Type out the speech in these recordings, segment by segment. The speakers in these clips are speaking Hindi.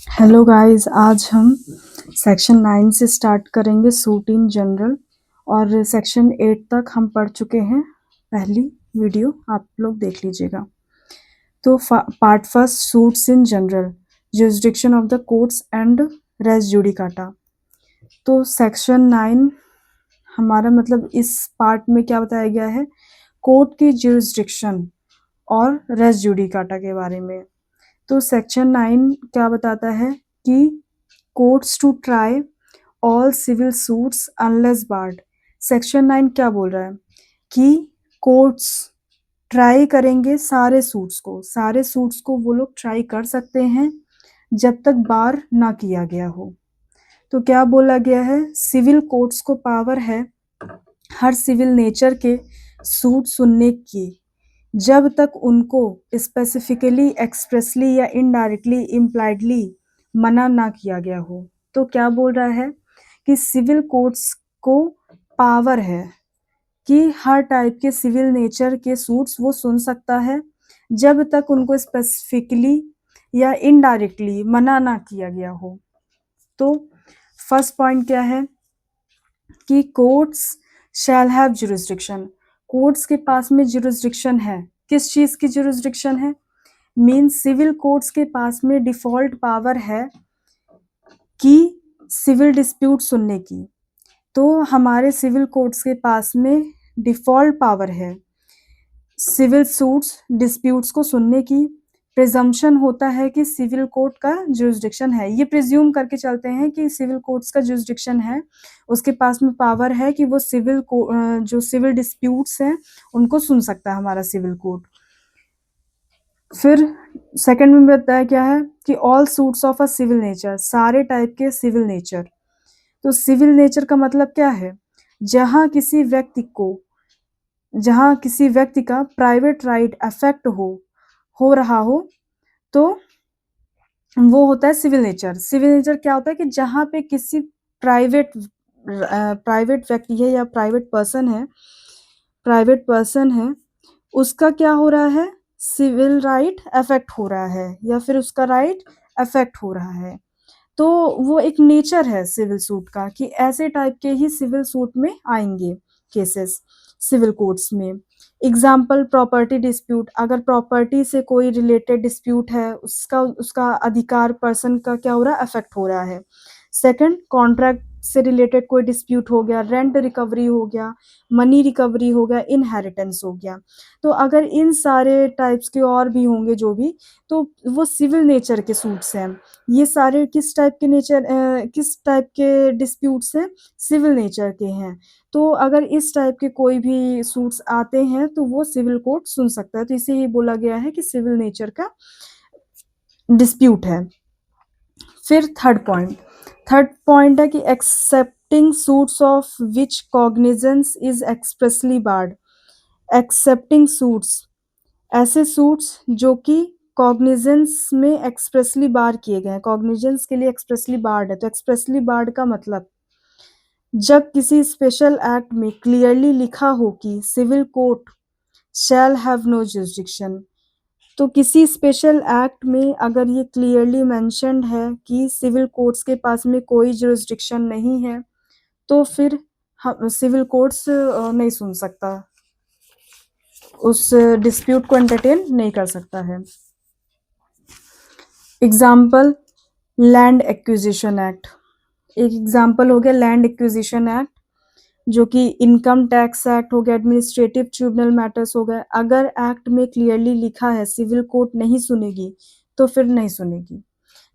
हेलो गाइस, आज हम सेक्शन 9 से स्टार्ट करेंगे सूट इन जनरल। और सेक्शन 8 तक हम पढ़ चुके हैं। पहली वीडियो आप लोग देख लीजिएगा। तो part first, suits in general, jurisdiction of the courts and res judicata. तो सेक्शन 9 हमारा मतलब इस पार्ट में क्या बताया गया है, कोर्ट की जुरिसडिक्शन और रेस जुडिकाटा के बारे में। तो सेक्शन 9 क्या बताता है कि courts to try all civil suits unless barred. Section 9 क्या बोल रहा है कि कोर्ट्स ट्राई करेंगे सारे सूट्स को वो लोग ट्राई कर सकते हैं जब तक बार ना किया गया हो। तो क्या बोला गया है, सिविल कोर्ट्स को पावर है हर सिविल नेचर के सूट सुनने की जब तक उनको स्पेसिफिकली, एक्सप्रेसली या इनडायरेक्टली, इम्प्लाइडली मना ना किया गया हो। तो क्या बोल रहा है कि सिविल कोर्ट्स को पावर है कि हर टाइप के सिविल नेचर के सूट्स वो सुन सकता है जब तक उनको स्पेसिफिकली या इनडायरेक्टली मना ना किया गया हो। तो फर्स्ट पॉइंट क्या है कि courts shall have jurisdiction. Courts के पास में जुरिसडिक्शन है। किस चीज की जुरिसडिक्शन है? मीन्स सिविल कोर्ट्स के पास में डिफॉल्ट पावर है कि सिविल डिस्प्यूट सुनने की। तो हमारे सिविल कोर्ट्स के पास में डिफॉल्ट पावर है सिविल सूट्स डिस्प्यूट्स को सुनने की। प्रिजम्पशन होता है कि सिविल कोर्ट का जुरिसडिक्शन है। ये प्रिज्यूम करके चलते हैं कि सिविल कोर्ट्स का जुरिसडिक्शन है, उसके पास में पावर है कि वो जो सिविल डिस्प्यूट्स हैं उनको सुन सकता है हमारा सिविल कोर्ट। फिर सेकंड में बताया क्या है कि all suits of a civil nature, सारे टाइप के सिविल नेचर। तो सिविल नेचर का मतलब क्या है? जहां किसी व्यक्ति का प्राइवेट राइट अफेक्ट हो रहा हो तो वो होता है सिविल नेचर। सिविल नेचर क्या होता है कि जहां पे किसी प्राइवेट व्यक्ति है या प्राइवेट पर्सन है, उसका क्या हो रहा है, सिविल राइट अफेक्ट हो रहा है या फिर उसका राइट अफेक्ट हो रहा है। तो वो एक नेचर है सिविल सूट का कि ऐसे टाइप के ही सिविल सूट में आएंगे केसेस सिविल कोर्ट्स में। Example, property dispute. अगर प्रॉपर्टी से कोई रिलेटेड डिस्प्यूट है, उसका उसका अधिकार पर्सन का क्या हो रहा है, अफेक्ट हो रहा है। सेकंड, कॉन्ट्रैक्ट से रिलेटेड कोई डिस्प्यूट हो गया, रेंट रिकवरी हो गया, मनी रिकवरी हो गया, इनहेरिटेंस हो गया। तो अगर इन सारे टाइप्स के और भी होंगे जो भी, तो वो सिविल नेचर के सूट्स हैं। ये सारे किस टाइप के डिस्प्यूट्स हैं? सिविल नेचर के हैं। तो अगर इस टाइप के कोई भी सूट्स आते हैं तो वो सिविल कोर्ट सुन सकता है। तो इसे ही बोला गया है कि सिविल नेचर का डिस्प्यूट है। फिर थर्ड पॉइंट है कि excepting suits of which cognizance is expressly barred. Excepting suits, ऐसे सूट्स जो कि कॉग्निजेंस में एक्सप्रेसली बार किए गए हैं, कॉग्निजेंस के लिए एक्सप्रेसली बार्ड है। तो एक्सप्रेसली बार्ड का मतलब जब किसी स्पेशल एक्ट में क्लियरली लिखा हो कि civil court shall have no jurisdiction. तो किसी स्पेशल एक्ट में अगर ये क्लियरली मेंशन्ड है कि सिविल कोर्ट्स के पास में कोई जुरिसडिक्शन नहीं है, तो फिर सिविल कोर्ट्स नहीं सुन सकता, उस डिस्प्यूट को एंटरटेन नहीं कर सकता है। Example, land acquisition act. एक एग्जाम्पल हो गया लैंड एक्विजिशन एक्ट, जो कि इनकम टैक्स एक्ट हो गया, एडमिनिस्ट्रेटिव ट्रिब्यूनल मैटर्स हो गए। अगर एक्ट में क्लियरली लिखा है सिविल कोर्ट नहीं सुनेगी तो फिर नहीं सुनेगी।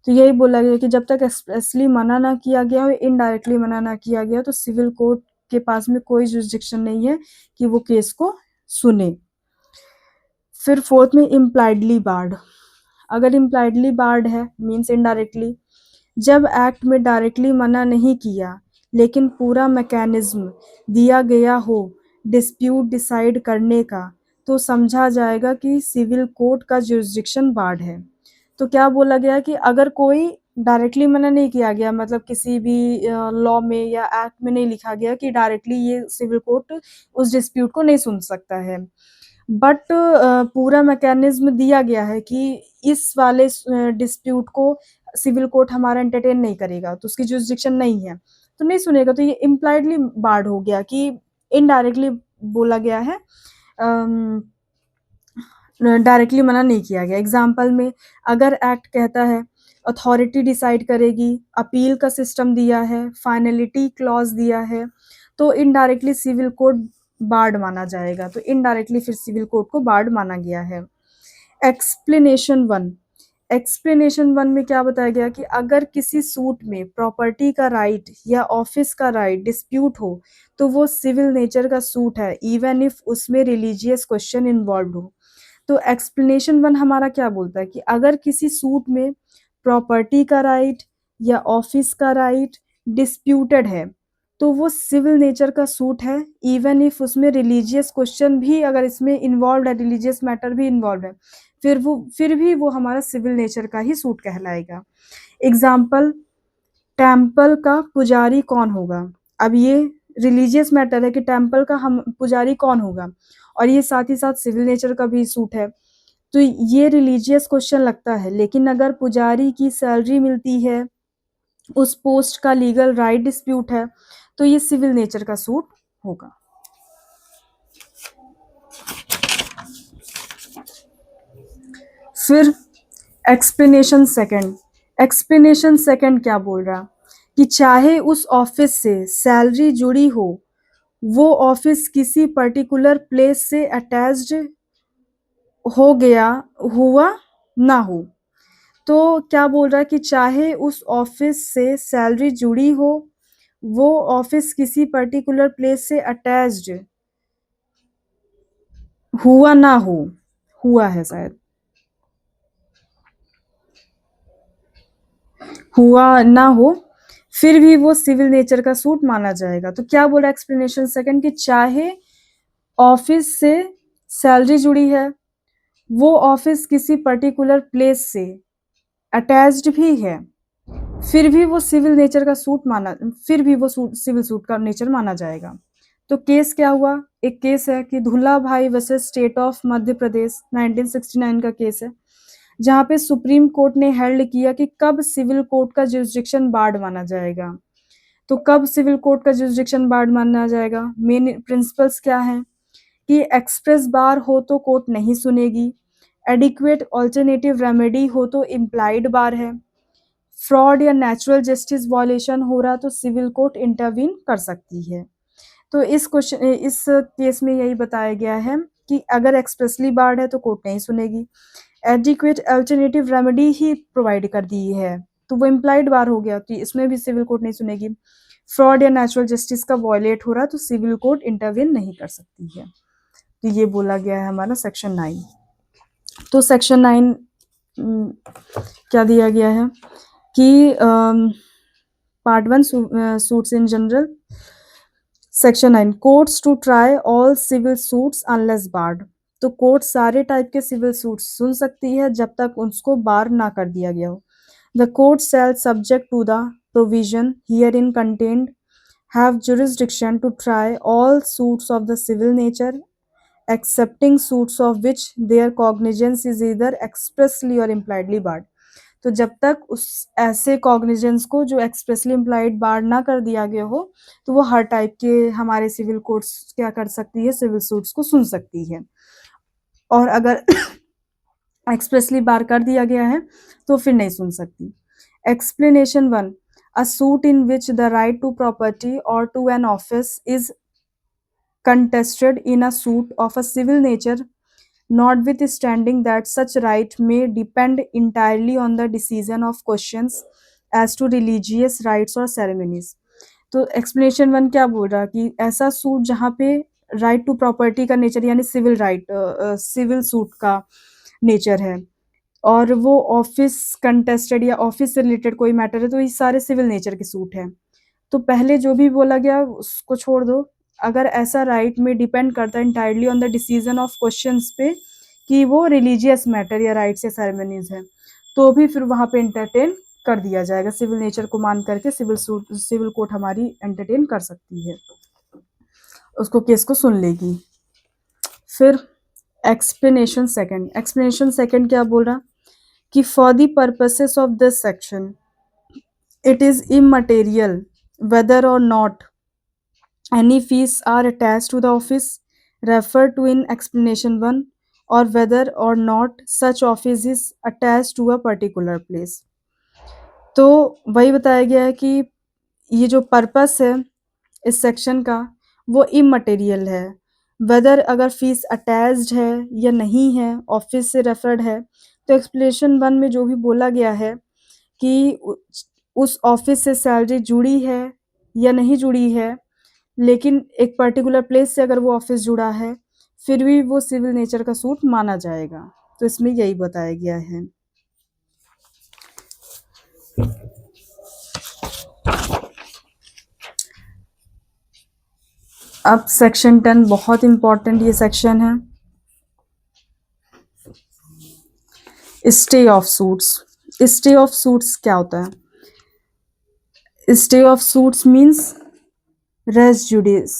तो यही बोला गया कि जब तक एक्सप्रेसली मना ना किया गया हो, इनडायरेक्टली मना ना किया गया, तो सिविल कोर्ट के पास में कोई जुरिसडिक्शन नहीं है कि वो केस को सुने। फिर फोर्थ में इम्प्लाइडली बार्ड। अगर इम्प्लाइडली बार्ड है मीन्स इनडायरेक्टली, जब एक्ट में डायरेक्टली मना नहीं किया लेकिन पूरा मैकेनिज्म दिया गया हो डिस्प्यूट डिसाइड करने का, तो समझा जाएगा कि सिविल कोर्ट का जुरिसडिक्शन बार्ड है। तो क्या बोला गया कि अगर कोई डायरेक्टली मना नहीं किया गया, मतलब किसी भी लॉ में या एक्ट में नहीं लिखा गया कि डायरेक्टली ये सिविल कोर्ट उस डिस्प्यूट को नहीं सुन सकता है, बट पूरा मैकेनिज्म दिया गया है कि इस वाले डिस्प्यूट को सिविल कोर्ट हमारा एंटरटेन नहीं करेगा, तो उसकी जुरिस्डिक्शन नहीं है, तो नहीं सुनेगा। तो ये इम्प्लाइडली बार्ड हो गया कि इनडायरेक्टली बोला गया है, डायरेक्टली मना नहीं किया गया। एग्जाम्पल में अगर एक्ट कहता है अथॉरिटी डिसाइड करेगी, अपील का सिस्टम दिया है, फाइनलिटी क्लॉज दिया है, तो इनडायरेक्टली सिविल कोड बार्ड माना जाएगा। तो इनडायरेक्टली फिर सिविल कोड को बार्ड माना गया है। एक्सप्लेनेशन वन, एक्सप्लेनेशन वन में क्या बताया गया कि अगर किसी सूट में प्रॉपर्टी का राइट या ऑफिस का राइट डिस्प्यूट हो तो वो सिविल नेचर का सूट है, इवन इफ उसमें रिलीजियस क्वेश्चन इन्वॉल्व हो। तो एक्सप्लेनेशन वन हमारा क्या बोलता है कि अगर किसी सूट में प्रॉपर्टी का राइट या ऑफिस का राइट डिस्प्यूटेड है तो वो सिविल नेचर का सूट है, इवन इफ उसमें रिलीजियस क्वेश्चन भी अगर इसमें इन्वॉल्व है, रिलीजियस मैटर भी इन्वॉल्व है, फिर भी वो हमारा सिविल नेचर का ही सूट कहलाएगा। एग्जाम्पल, टेम्पल का पुजारी कौन होगा। अब ये रिलीजियस मैटर है कि टेम्पल का हम पुजारी कौन होगा, और ये साथ ही साथ सिविल नेचर का भी सूट है, तो ये रिलीजियस क्वेश्चन लगता है। लेकिन अगर पुजारी की सैलरी मिलती है, उस पोस्ट का लीगल राइट डिस्प्यूट है, तो ये सिविल नेचर का सूट होगा। फिर एक्सप्लेनेशन सेकंड, एक्सप्लेनेशन सेकंड क्या बोल रहा कि चाहे उस ऑफिस से सैलरी जुड़ी हो, वो ऑफिस किसी पर्टिकुलर प्लेस से अटैच्ड हो गया हुआ ना हो। तो क्या बोल रहा है कि चाहे उस ऑफिस से सैलरी जुड़ी हो, वो ऑफिस किसी पर्टिकुलर प्लेस से अटैच्ड हुआ ना हो, हुआ है शायद, हुआ ना हो, फिर भी वो सिविल नेचर का सूट माना जाएगा। तो क्या बोला एक्सप्लेनेशन सेकंड कि चाहे ऑफिस से सैलरी जुड़ी है, वो ऑफिस किसी पर्टिकुलर प्लेस से अटैच्ड भी है, फिर भी वो सिविल नेचर का सूट माना, फिर भी वो सिविल सूट का नेचर माना जाएगा। तो केस क्या हुआ, एक केस है कि धुल्ला भाई versus state of Madhya Pradesh, 1969 का केस है, जहाँ पे सुप्रीम कोर्ट ने हेल्ड किया कि कब सिविल कोर्ट का जुरिस्डिक्शन बार्ड माना जाएगा। तो कब सिविल कोर्ट का जुरिस्डिक्शन बार्ड माना जाएगा, मेन प्रिंसिपल्स क्या हैं कि एक्सप्रेस बार हो तो कोर्ट नहीं सुनेगी, एडिक्वेट ऑल्टरनेटिव रेमेडी हो तो इम्प्लाइड बार है, फ्रॉड या नेचुरल जस्टिस वॉयलेशन हो रहा तो सिविल कोर्ट इंटरवीन कर सकती है। तो इस केस में यही बताया गया है कि अगर एक्सप्रेसली बार्ड है तो कोर्ट नहीं सुनेगी, एडिक्वेट अल्टरनेटिव रेमेडी ही प्रोवाइड कर दी है तो वो इम्प्लाइड बार हो गया, तो इसमें भी सिविल कोर्ट नहीं सुनेगी। फ्रॉड या नेचुरल जस्टिस का वॉयलेट हो रहा तो सिविल कोर्ट इंटरवीन नहीं कर सकती है। तो ये बोला गया है हमारा सेक्शन 9। तो सेक्शन 9 क्या दिया गया है कि part 1 suits in general, section 9 courts to try all civil suits unless barred. तो कोर्ट सारे टाइप के सिविल सूट्स सुन सकती है जब तक उसको बार ना कर दिया गया हो। The court shall subject to the provision herein contained have jurisdiction to try all suits of the civil nature excepting suits of which their cognizance is either expressly or impliedly barred। तो जब तक उस ऐसे कॉग्निजेंस को जो एक्सप्रेसली इम्प्लाइड बार ना कर दिया गया हो, तो वो हर टाइप के हमारे सिविल कोर्ट्स क्या कर सकती है, सिविल सूट्स को सुन सकती है। और अगर एक्सप्रेसली बार कर दिया गया है तो फिर नहीं सुन सकती। Explanation 1, a suit in which the right to property or to an office is contested in a suit of a civil nature, notwithstanding that such right may depend entirely on the decision of questions as to religious rites or ceremonies। तो एक्सप्लेनेशन 1 क्या बोल रहा कि ऐसा सूट जहाँ पे राइट टू प्रॉपर्टी का नेचर यानी सिविल राइट, सिविल सूट का नेचर है, और वो ऑफिस कंटेस्टेड या ऑफिस से रिलेटेड कोई मैटर है, तो ये सारे सिविल नेचर के सूट हैं। तो पहले जो भी बोला गया उसको छोड़ दो, अगर ऐसा राइट में डिपेंड करता है entirely on the decision of questions पे कि वो रिलीजियस मैटर या राइट्स या सेरेमनीज है, तो भी फिर वहाँ पे एंटरटेन कर दिया जाएगा, सिविल नेचर को मान करके सिविल कोर्ट हमारी एंटरटेन कर सकती है, उसको केस को सुन लेगी। फिर एक्सप्लेनेशन सेकंड क्या बोल रहा कि for the purposes of this section it is immaterial whether or not any fees are attached to the office referred to in explanation 1 or whether or not such office is attached to a particular place। तो वही बताया गया है कि ये जो पर्पस है इस सेक्शन का वो इमटेरियल है। वेदर अगर फीस अटैच्ड है या नहीं है, ऑफिस से रेफर्ड है, तो एक्सप्लेनेशन 1 में जो भी बोला गया है कि उस ऑफिस से सैलरी जुड़ी है या नहीं जुड़ी है, लेकिन एक पर्टिकुलर प्लेस से अगर वो ऑफिस जुड़ा है, फिर भी वो सिविल नेचर का सूट माना जाएगा। तो इसमें यही बताया गया है। अब सेक्शन 10 बहुत इंपॉर्टेंट ये सेक्शन है, stay of suits. Stay of suits क्या होता है? Stay of suits means res judice.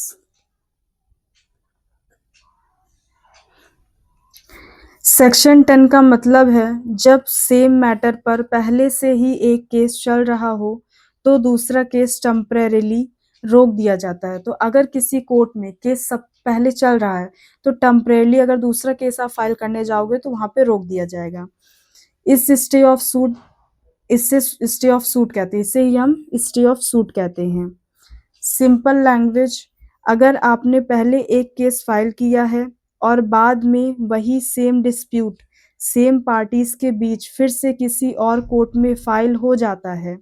Section 10 का मतलब है जब सेम मैटर पर पहले से ही एक केस चल रहा हो तो दूसरा केस टेम्परेरीली रोक दिया जाता है। तो अगर किसी कोर्ट में केस सब पहले चल रहा है तो टेम्परेरीली अगर दूसरा केस आप फाइल करने जाओगे तो वहां पे रोक दिया जाएगा। इस स्टे ऑफ सूट, इससे स्टे ऑफ सूट कहते हैं, इसे ही हम स्टे ऑफ सूट कहते हैं। सिंपल लैंग्वेज, अगर आपने पहले एक केस फाइल किया है और बाद में वही सेम डिस्प्यूट सेम पार्टीज के बीच फिर से किसी और कोर्ट में फाइल हो जाता है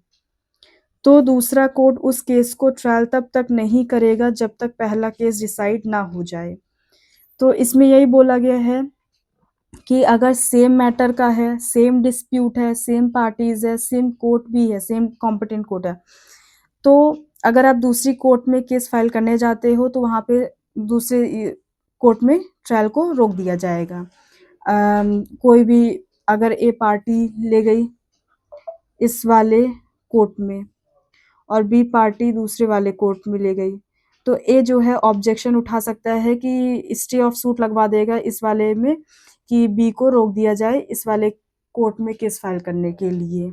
तो दूसरा कोर्ट उस केस को ट्रायल तब तक नहीं करेगा जब तक पहला केस डिसाइड ना हो जाए। तो इसमें यही बोला गया है कि अगर सेम मैटर का है, सेम डिस्प्यूट है, सेम पार्टीज है, सेम कोर्ट भी है, सेम कॉम्पिटेंट कोर्ट है, तो अगर आप दूसरी कोर्ट में केस फाइल करने जाते हो तो वहाँ पे दूसरे कोर्ट में ट्रायल को रोक दिया जाएगा। कोई भी अगर ए पार्टी ले गई इस वाले कोर्ट में और बी पार्टी दूसरे वाले कोर्ट में ले गई, तो ए जो है ऑब्जेक्शन उठा सकता है कि स्टे ऑफ सूट लगवा देगा इस वाले में कि बी को रोक दिया जाए इस वाले कोर्ट में केस फाइल करने के लिए।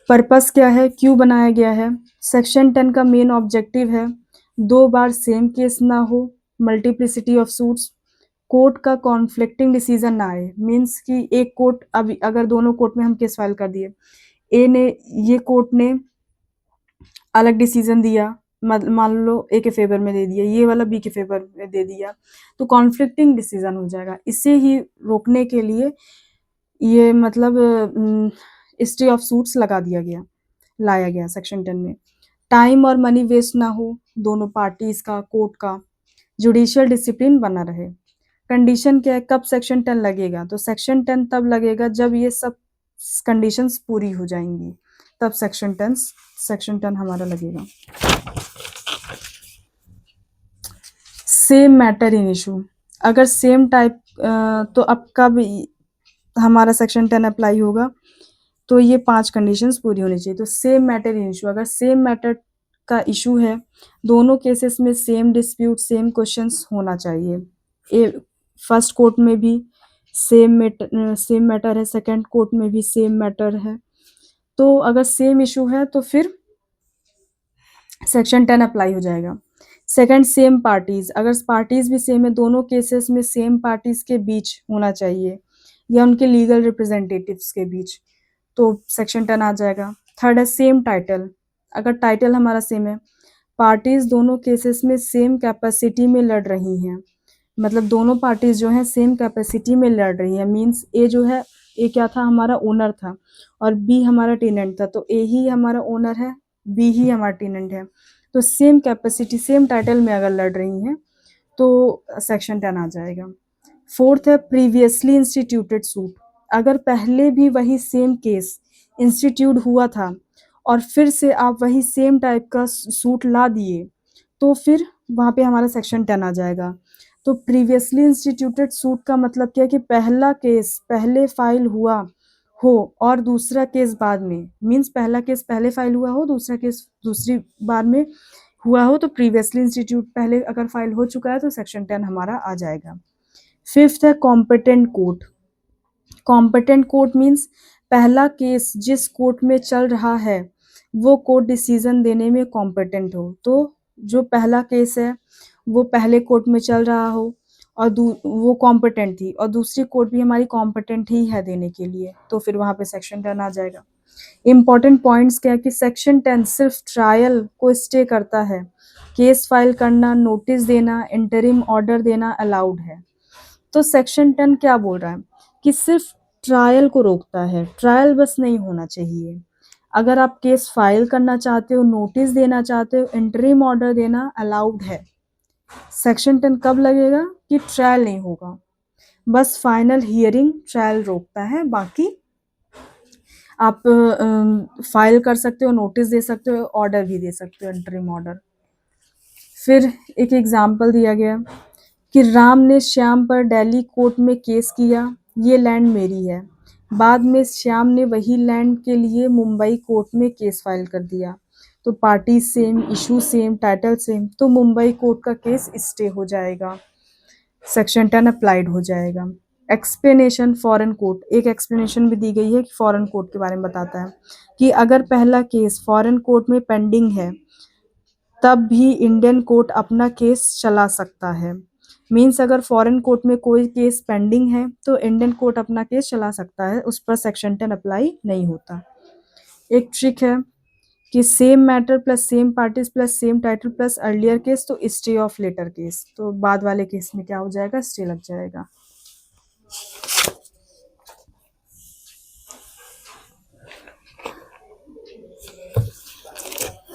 पर्पस क्या है, क्यों बनाया गया है? सेक्शन 10 का मेन ऑब्जेक्टिव है 2 बार सेम केस ना हो, मल्टीप्लिसिटी ऑफ सूट्स, कोर्ट का कॉन्फ्लिक्टिंग डिसीजन ना आए। मीन्स कि एक कोर्ट, अभी अगर दोनों कोर्ट में हम केस फाइल कर दिए, ए ने, ये कोर्ट ने अलग डिसीजन दिया, मान लो ए के फेवर में दे दिया, ये वाला बी के फेवर में दे दिया, तो कॉन्फ्लिक्टिंग डिसीजन हो जाएगा। इसे ही रोकने के लिए ये मतलब स्टे ऑफ सूट्स लाया गया सेक्शन 10 में। टाइम और मनी वेस्ट ना हो दोनों पार्टीज का, कोर्ट का, जुडिशियल डिसिप्लिन बना रहे। कंडीशन क्या है, कब सेक्शन 10 लगेगा? तो सेक्शन 10 तब लगेगा जब ये सब कंडीशंस पूरी हो जाएंगी, तब सेक्शन 10 हमारा लगेगा। सेम मैटर इन इशू, अगर सेम टाइप, तो अब कब हमारा सेक्शन 10 अप्लाई होगा? तो ये 5 कंडीशंस पूरी होनी चाहिए। तो सेम मैटर इन इशू, अगर सेम मैटर का इशू है, दोनों केसेस में सेम डिस्प्यूट, सेम क्वेश्चंस होना चाहिए। फर्स्ट कोर्ट में भी सेम मैटर है, सेकंड कोर्ट में भी सेम मैटर है। तो अगर सेम इशू है तो फिर सेक्शन 10 अप्लाई हो जाएगा। सेकंड, सेम पार्टीज, अगर पार्टीज भी सेम है, दोनों केसेस में सेम पार्टीज के बीच होना चाहिए या उनके लीगल रिप्रेजेंटेटिव्स के बीच, तो सेक्शन 10 आ जाएगा। थर्ड है सेम टाइटल, अगर टाइटल हमारा सेम है, पार्टीज दोनों केसेस में सेम कैपेसिटी में लड़ रही हैं, मतलब दोनों पार्टीज जो हैं सेम कैपेसिटी में लड़ रही हैं। मींस ए जो है, ए क्या था, हमारा ओनर था और बी हमारा टेनेंट था, तो ए ही हमारा ओनर है, बी ही हमारा टेनेंट है। तो सेम कैपेसिटी, सेम टाइटल में अगर लड़ रही हैं तो सेक्शन 10 आ जाएगा। फोर्थ है प्रीवियसली इंस्टीट्यूटेड सूट, अगर पहले भी वही सेम केस इंस्टीट्यूट हुआ था और फिर से आप वही सेम टाइप का सूट ला दिए तो फिर वहाँ पे हमारा सेक्शन 10 आ जाएगा। तो प्रीवियसली इंस्टीट्यूटेड सूट का मतलब क्या है कि पहला केस पहले फाइल हुआ हो और दूसरा केस बाद में, मीन्स पहला केस पहले फाइल हुआ हो, दूसरा केस दूसरी बार में हुआ हो, तो प्रीवियसली इंस्टीट्यूट पहले अगर फाइल हो चुका है तो सेक्शन 10 हमारा आ जाएगा। फिफ्थ है competent court. Competent court means पहला केस जिस कोर्ट में चल रहा है वो कोर्ट डिसीजन देने में कॉम्पिटेंट हो। तो जो पहला केस है वो पहले कोर्ट में चल रहा हो और वो कॉम्पिटेंट थी और दूसरी कोर्ट भी हमारी कॉम्पिटेंट ही है देने के लिए, तो फिर वहां पे सेक्शन 10 आ जाएगा। इंपॉर्टेंट पॉइंट्स क्या है कि सेक्शन 10 सिर्फ ट्रायल को स्टे करता है, केस फाइल करना, नोटिस देना, इंटरिम ऑर्डर देना अलाउड है। तो सेक्शन 10 क्या बोल रहा है कि सिर्फ ट्रायल को रोकता है, ट्रायल बस नहीं होना चाहिए। अगर आप केस फाइल करना चाहते हो, नोटिस देना चाहते हो, इंटरिम ऑर्डर देना अलाउड है। सेक्शन 10 कब लगेगा कि ट्रायल नहीं होगा, बस फाइनल हियरिंग ट्रायल रोकता है, बाकी आप फाइल कर सकते हो, नोटिस दे सकते हो, ऑर्डर भी दे सकते हो, इंटरिम ऑर्डर। फिर एक एग्जाम्पल दिया गया कि राम ने श्याम पर दिल्ली कोर्ट में केस किया, ये लैंड मेरी है। बाद में श्याम ने वही लैंड के लिए मुंबई कोर्ट में केस फाइल कर दिया, तो party same, issue same, title same, तो मुंबई कोर्ट का केस स्टे हो जाएगा, सेक्शन 10 अप्लाइड हो जाएगा। एक्सप्लेनेशन फॉरेन कोर्ट, एक एक्सप्लेनेशन भी दी गई है कि फॉरेन कोर्ट के बारे में बताता है कि अगर पहला केस फॉरेन कोर्ट में पेंडिंग है तब भी इंडियन कोर्ट अपना केस चला सकता है। मीन्स अगर फॉरेन कोर्ट में कोई केस पेंडिंग है तो इंडियन कोर्ट अपना केस चला सकता है, उस पर सेक्शन 10 अप्लाई नहीं होता। एक ट्रिक है कि same matter plus same parties plus same title plus earlier case तो स्टे ऑफ लेटर केस, तो बाद वाले केस में क्या हो जाएगा, स्टे लग जाएगा।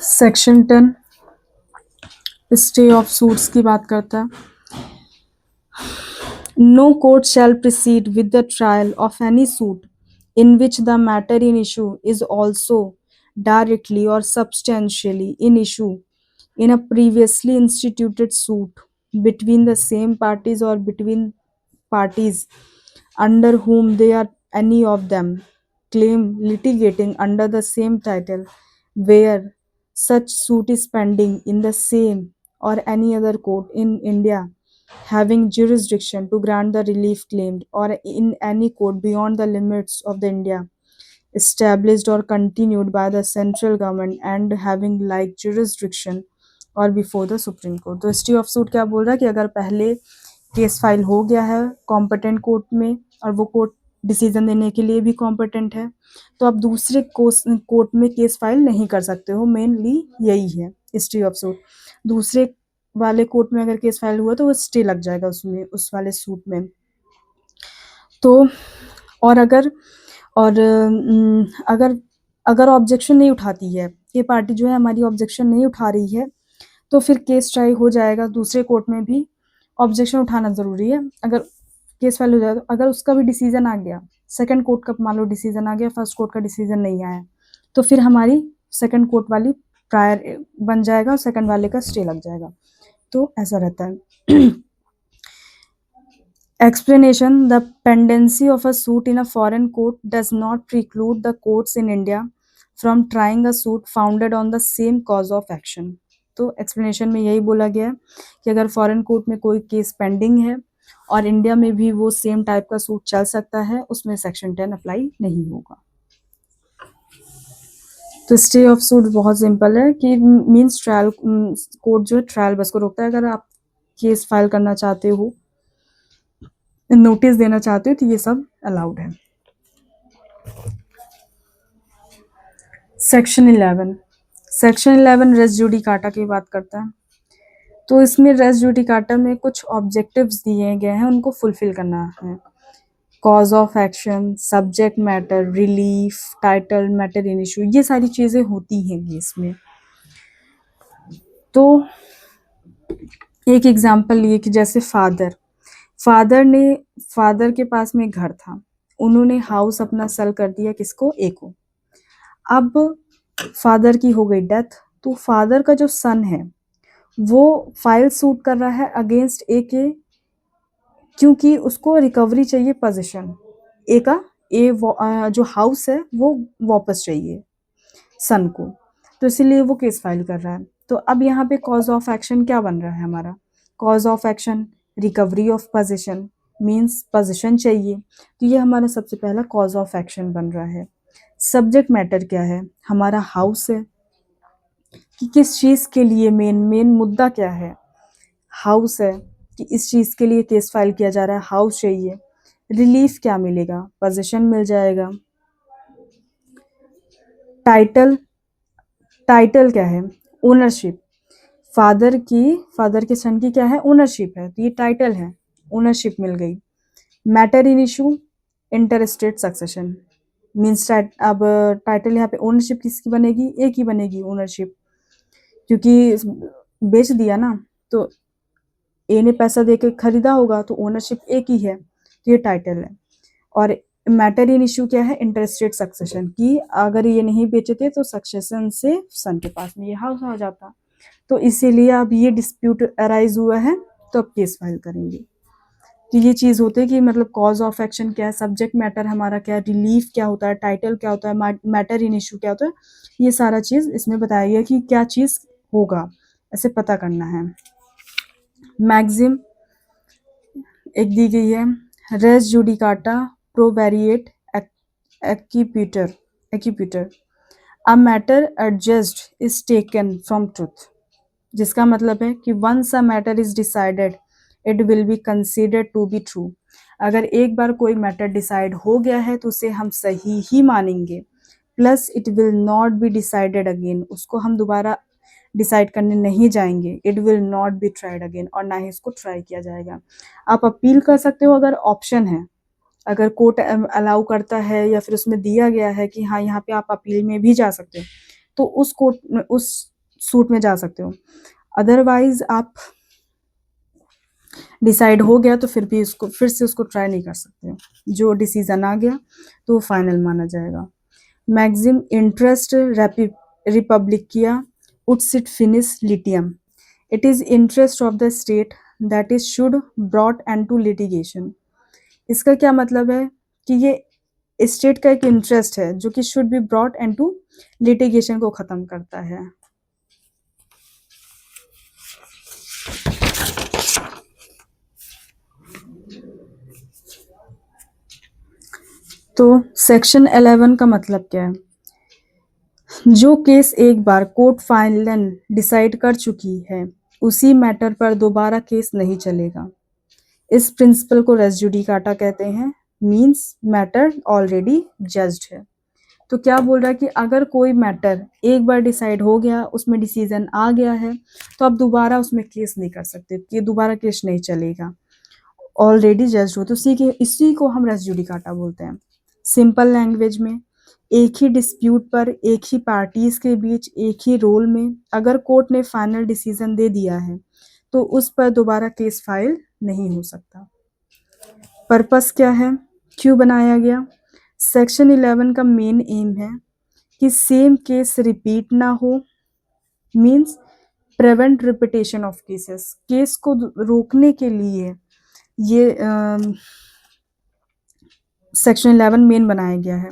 सेक्शन 10 स्टे ऑफ सूट्स की बात करता है। No court shall proceed with the trial of any suit in which the matter in issue is also directly or substantially in issue in a previously instituted suit between the same parties or between parties under whom they are any of them claim litigating under the same title, where such suit is pending in the same or any other court in India having jurisdiction to grant the relief claimed, or in any court beyond the limits of the India established or continued by the central government and having like jurisdiction और बिफोर द सुप्रीम कोर्ट। तो स्टे ऑफ सूट क्या बोल रहा है कि अगर पहले केस फाइल हो गया है कॉम्पिटेंट कोर्ट में और वो कोर्ट डिसीजन देने के लिए भी कॉम्पिटेंट है, तो आप दूसरे कोर्ट में केस फाइल नहीं कर सकते हो। मेनली यही है स्टे ऑफ सूट। दूसरे वाले कोर्ट में अगर केस फाइल हुआ तो वो स्टे लग जाएगा उसमें, उस वाले सूट में। तो और अगर अगर अगर ऑब्जेक्शन नहीं उठाती है ये पार्टी, जो है हमारी ऑब्जेक्शन नहीं उठा रही है, तो फिर केस ट्राई हो जाएगा। दूसरे कोर्ट में भी ऑब्जेक्शन उठाना ज़रूरी है। अगर केस फाइल हो जाए तो अगर उसका भी डिसीजन आ गया, सेकंड कोर्ट का मान लो डिसीजन आ गया, फर्स्ट कोर्ट का डिसीजन नहीं आया, तो फिर हमारी सेकंड कोर्ट वाली प्रायर बन जाएगा और सेकंड वाले का स्टे लग जाएगा। तो ऐसा रहता है। Explanation: The pendency of a suit in a foreign court does not preclude the courts in India from trying a suit founded on the same cause of action. तो एक्सप्लेनेशन में यही बोला गया कि अगर फॉरेन कोर्ट में कोई केस पेंडिंग है और इंडिया में भी वो सेम टाइप का सूट चल सकता है, उसमें सेक्शन 10 अप्लाई नहीं होगा। तो स्टे ऑफ सूट बहुत सिंपल है कि मीन्स ट्रायल कोर्ट जो है ट्रायल बस को रोकता है। अगर आप केस फाइल करना चाहते हो, नोटिस देना चाहते हो, तो ये सब अलाउड है। सेक्शन 11 रेस जुडिकाटा की बात करता है। तो इसमें रेस जुडिकाटा में कुछ ऑब्जेक्टिव्स दिए गए हैं, उनको फुलफिल करना है। Cause of action, subject matter, relief, title, matter in issue, ये सारी चीजें होती हैं इसमें। तो एक एग्जांपल लिए कि जैसे फादर के पास में घर था, उन्होंने हाउस अपना सेल कर दिया किसको, ए को। अब फादर की हो गई डेथ, तो फादर का जो सन है वो फाइल सूट कर रहा है अगेंस्ट ए के, क्योंकि उसको रिकवरी चाहिए पोजीशन ए का, जो हाउस है वो वापस चाहिए सन को, तो इसीलिए वो केस फाइल कर रहा है। तो अब यहाँ पे कॉज ऑफ एक्शन क्या बन रहा है हमारा, cause of action recovery of position, means position चाहिए, तो ये हमारा सबसे पहला कॉज ऑफ एक्शन बन रहा है। सब्जेक्ट मैटर क्या है, हमारा हाउस है कि किस चीज़ के लिए मेन मुद्दा क्या है, हाउस है कि इस चीज़ के लिए केस फाइल किया जा रहा है, हाउस चाहिए। रिलीफ क्या मिलेगा, पोजीशन मिल जाएगा। टाइटल, टाइटल क्या है, ओनरशिप, फादर के सन की क्या है, ओनरशिप है, तो ये टाइटल है, ओनरशिप मिल गई। Matter in issue, interstate succession, means अब टाइटल यहाँ पे ओनरशिप किसकी बनेगी, ए की बनेगी ओनरशिप, क्योंकि बेच दिया ना, तो ए ने पैसा देकर खरीदा होगा, तो ओनरशिप ए की है, तो ये टाइटल है। और मैटर इन इशू क्या है, इंटरस्टेट सक्सेशन, की अगर ये नहीं बेचते तो सक्सेशन से सन के पास में ये हाउस आ जाता, तो इसीलिए अब ये डिस्प्यूट अराइज हुआ है, तो अब केस फाइल करेंगे। तो ये चीज़ होती है कि मतलब कॉज ऑफ एक्शन क्या है, सब्जेक्ट मैटर हमारा क्या है, रिलीफ क्या होता है, टाइटल क्या होता है, मैटर इन इशू क्या होता है, ये सारा चीज़ इसमें बताया गया कि क्या चीज़ होगा, ऐसे पता करना है। मैक्सिम एक दी गई है, रेस जुडिकाटा प्रोवेरिएट एक्यूपिटर, a matter adjudged is taken from truth, जिसका मतलब है कि once a matter is decided it will be considered to be true. अगर एक बार कोई मैटर डिसाइड हो गया है तो उसे हम सही ही मानेंगे, plus it will not be decided again, उसको हम दोबारा डिसाइड करने नहीं जाएंगे, it will not be tried again, और ना ही इसको ट्राई किया जाएगा। आप अपील कर सकते हो अगर ऑप्शन है, अगर कोर्ट अलाउ करता है या फिर उसमें दिया गया है कि हाँ यहाँ पे आप अपील में भी जा सकते हो, तो उस कोर्ट उस सूट में जा सकते हो। अदरवाइज आप डिसाइड हो गया तो फिर भी उसको फिर से उसको ट्राई नहीं कर सकते, जो डिसीजन आ गया तो वो फाइनल माना जाएगा। मैक्सिम इंटरेस्ट रिपब्लिकिया उटसिट फिनिस लिटियम, it is interest of the state that is should brought and to litigation. इसका क्या मतलब है कि ये स्टेट का एक इंटरेस्ट है जो कि should be brought and to litigation को खत्म करता है। तो सेक्शन 11 का मतलब क्या है, जो केस एक बार कोर्ट फाइनल डिसाइड कर चुकी है उसी मैटर पर दोबारा केस नहीं चलेगा। इस प्रिंसिपल को रेस जुडिकाटा कहते हैं, मींस मैटर ऑलरेडी जज्ड है। तो क्या बोल रहा है कि अगर कोई मैटर एक बार डिसाइड हो गया, उसमें डिसीजन आ गया है, तो आप दोबारा उसमें केस नहीं कर सकते, ये दोबारा केस नहीं चलेगा, ऑलरेडी जज्ड हो, तो इसी को हम रेस जुडिकाटा बोलते हैं। सिंपल लैंग्वेज में एक ही डिस्प्यूट पर एक ही पार्टीज के बीच एक ही रोल में अगर कोर्ट ने फाइनल डिसीजन दे दिया है तो उस पर दोबारा केस फाइल नहीं हो सकता। पर्पस क्या है, क्यों बनाया गया, सेक्शन 11 का मेन एम है कि सेम केस रिपीट ना हो, means prevent repetition of cases, case को रोकने के लिए ये सेक्शन 11 मेन बनाया गया है।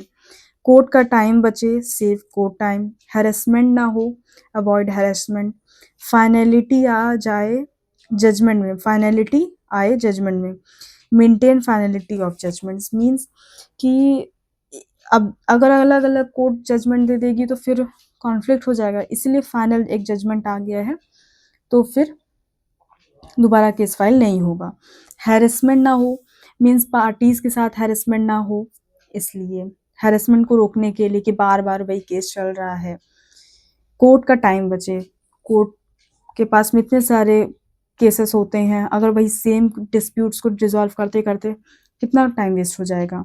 कोर्ट का टाइम बचे, सेव कोर्ट टाइम, हैरेसमेंट ना हो, अवॉइड हैरेसमेंट, फाइनलिटी आ जाए जजमेंट में, फाइनलिटी आए जजमेंट में, maintain finality of judgments, means कि अब अगर अलग अलग कोर्ट जजमेंट दे देगी तो फिर कॉन्फ्लिक्ट हो जाएगा, इसलिए फाइनल एक जजमेंट आ गया है तो फिर दोबारा केस फाइल नहीं होगा। हैरेसमेंट ना हो, मींस पार्टीज के साथ हैरेसमेंट ना हो, इसलिए हैरेसमेंट को रोकने के लिए कि बार बार वही केस चल रहा है। कोर्ट का टाइम बचे, कोर्ट के पास में इतने सारे केसेस होते हैं, अगर वही सेम डिस्प्यूट्स को रिजॉल्व करते करते कितना टाइम वेस्ट हो जाएगा।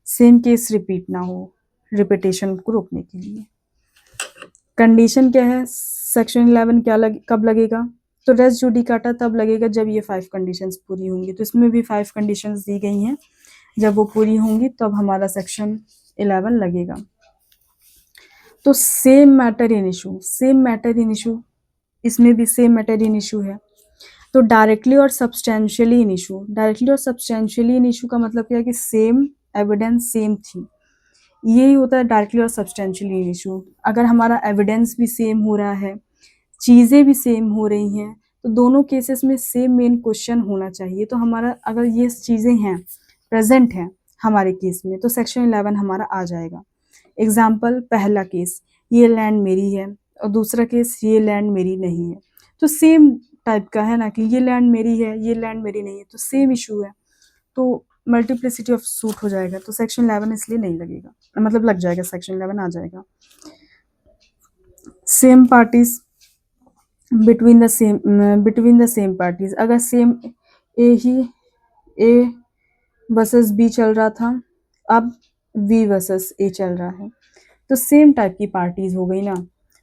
सेम केस रिपीट ना हो, रिपीटेशन को रोकने के लिए। कंडीशन क्या है, सेक्शन 11 कब लगेगा, तो रेस जुडिकाटा तब लगेगा जब ये 5 कंडीशंस पूरी होंगी, तो इसमें भी 5 कंडीशंस दी गई हैं, जब वो पूरी होंगी तब हमारा सेक्शन 11 लगेगा। तो same matter in issue, same matter in issue, इसमें भी सेम मैटर इन इशू है। तो डायरेक्टली और सब्सटेंशियली इन इशू, डायरेक्टली और सब्सटेंशियली इन इशू का मतलब क्या है कि सेम एविडेंस सेम थी, यही होता है डायरेक्टली और सब्सटेंशियली इन इशू। अगर हमारा एविडेंस भी सेम हो रहा है, चीज़ें भी सेम हो रही हैं, तो दोनों केसेस में सेम मेन क्वेश्चन होना चाहिए। तो हमारा अगर ये चीज़ें हैं प्रेजेंट हैं हमारे केस में तो सेक्शन 11 हमारा आ जाएगा। एग्जाम्पल, पहला केस ये लैंड मेरी है और दूसरा केस ये लैंड मेरी नहीं है, तो सेम टाइप का है ना कि ये लैंड मेरी है ये लैंड मेरी नहीं है, तो सेम इशू है, तो मल्टीप्लिसिटी ऑफ सूट हो जाएगा, तो सेक्शन 11 इसलिए नहीं लगेगा, मतलब लग जाएगा, सेक्शन 11 आ जाएगा। Same parties between the same parties, अगर सेम ए वर्सेस बी चल रहा था, अब बी वर्सेस ए चल रहा है, तो सेम टाइप की पार्टीज हो गई ना,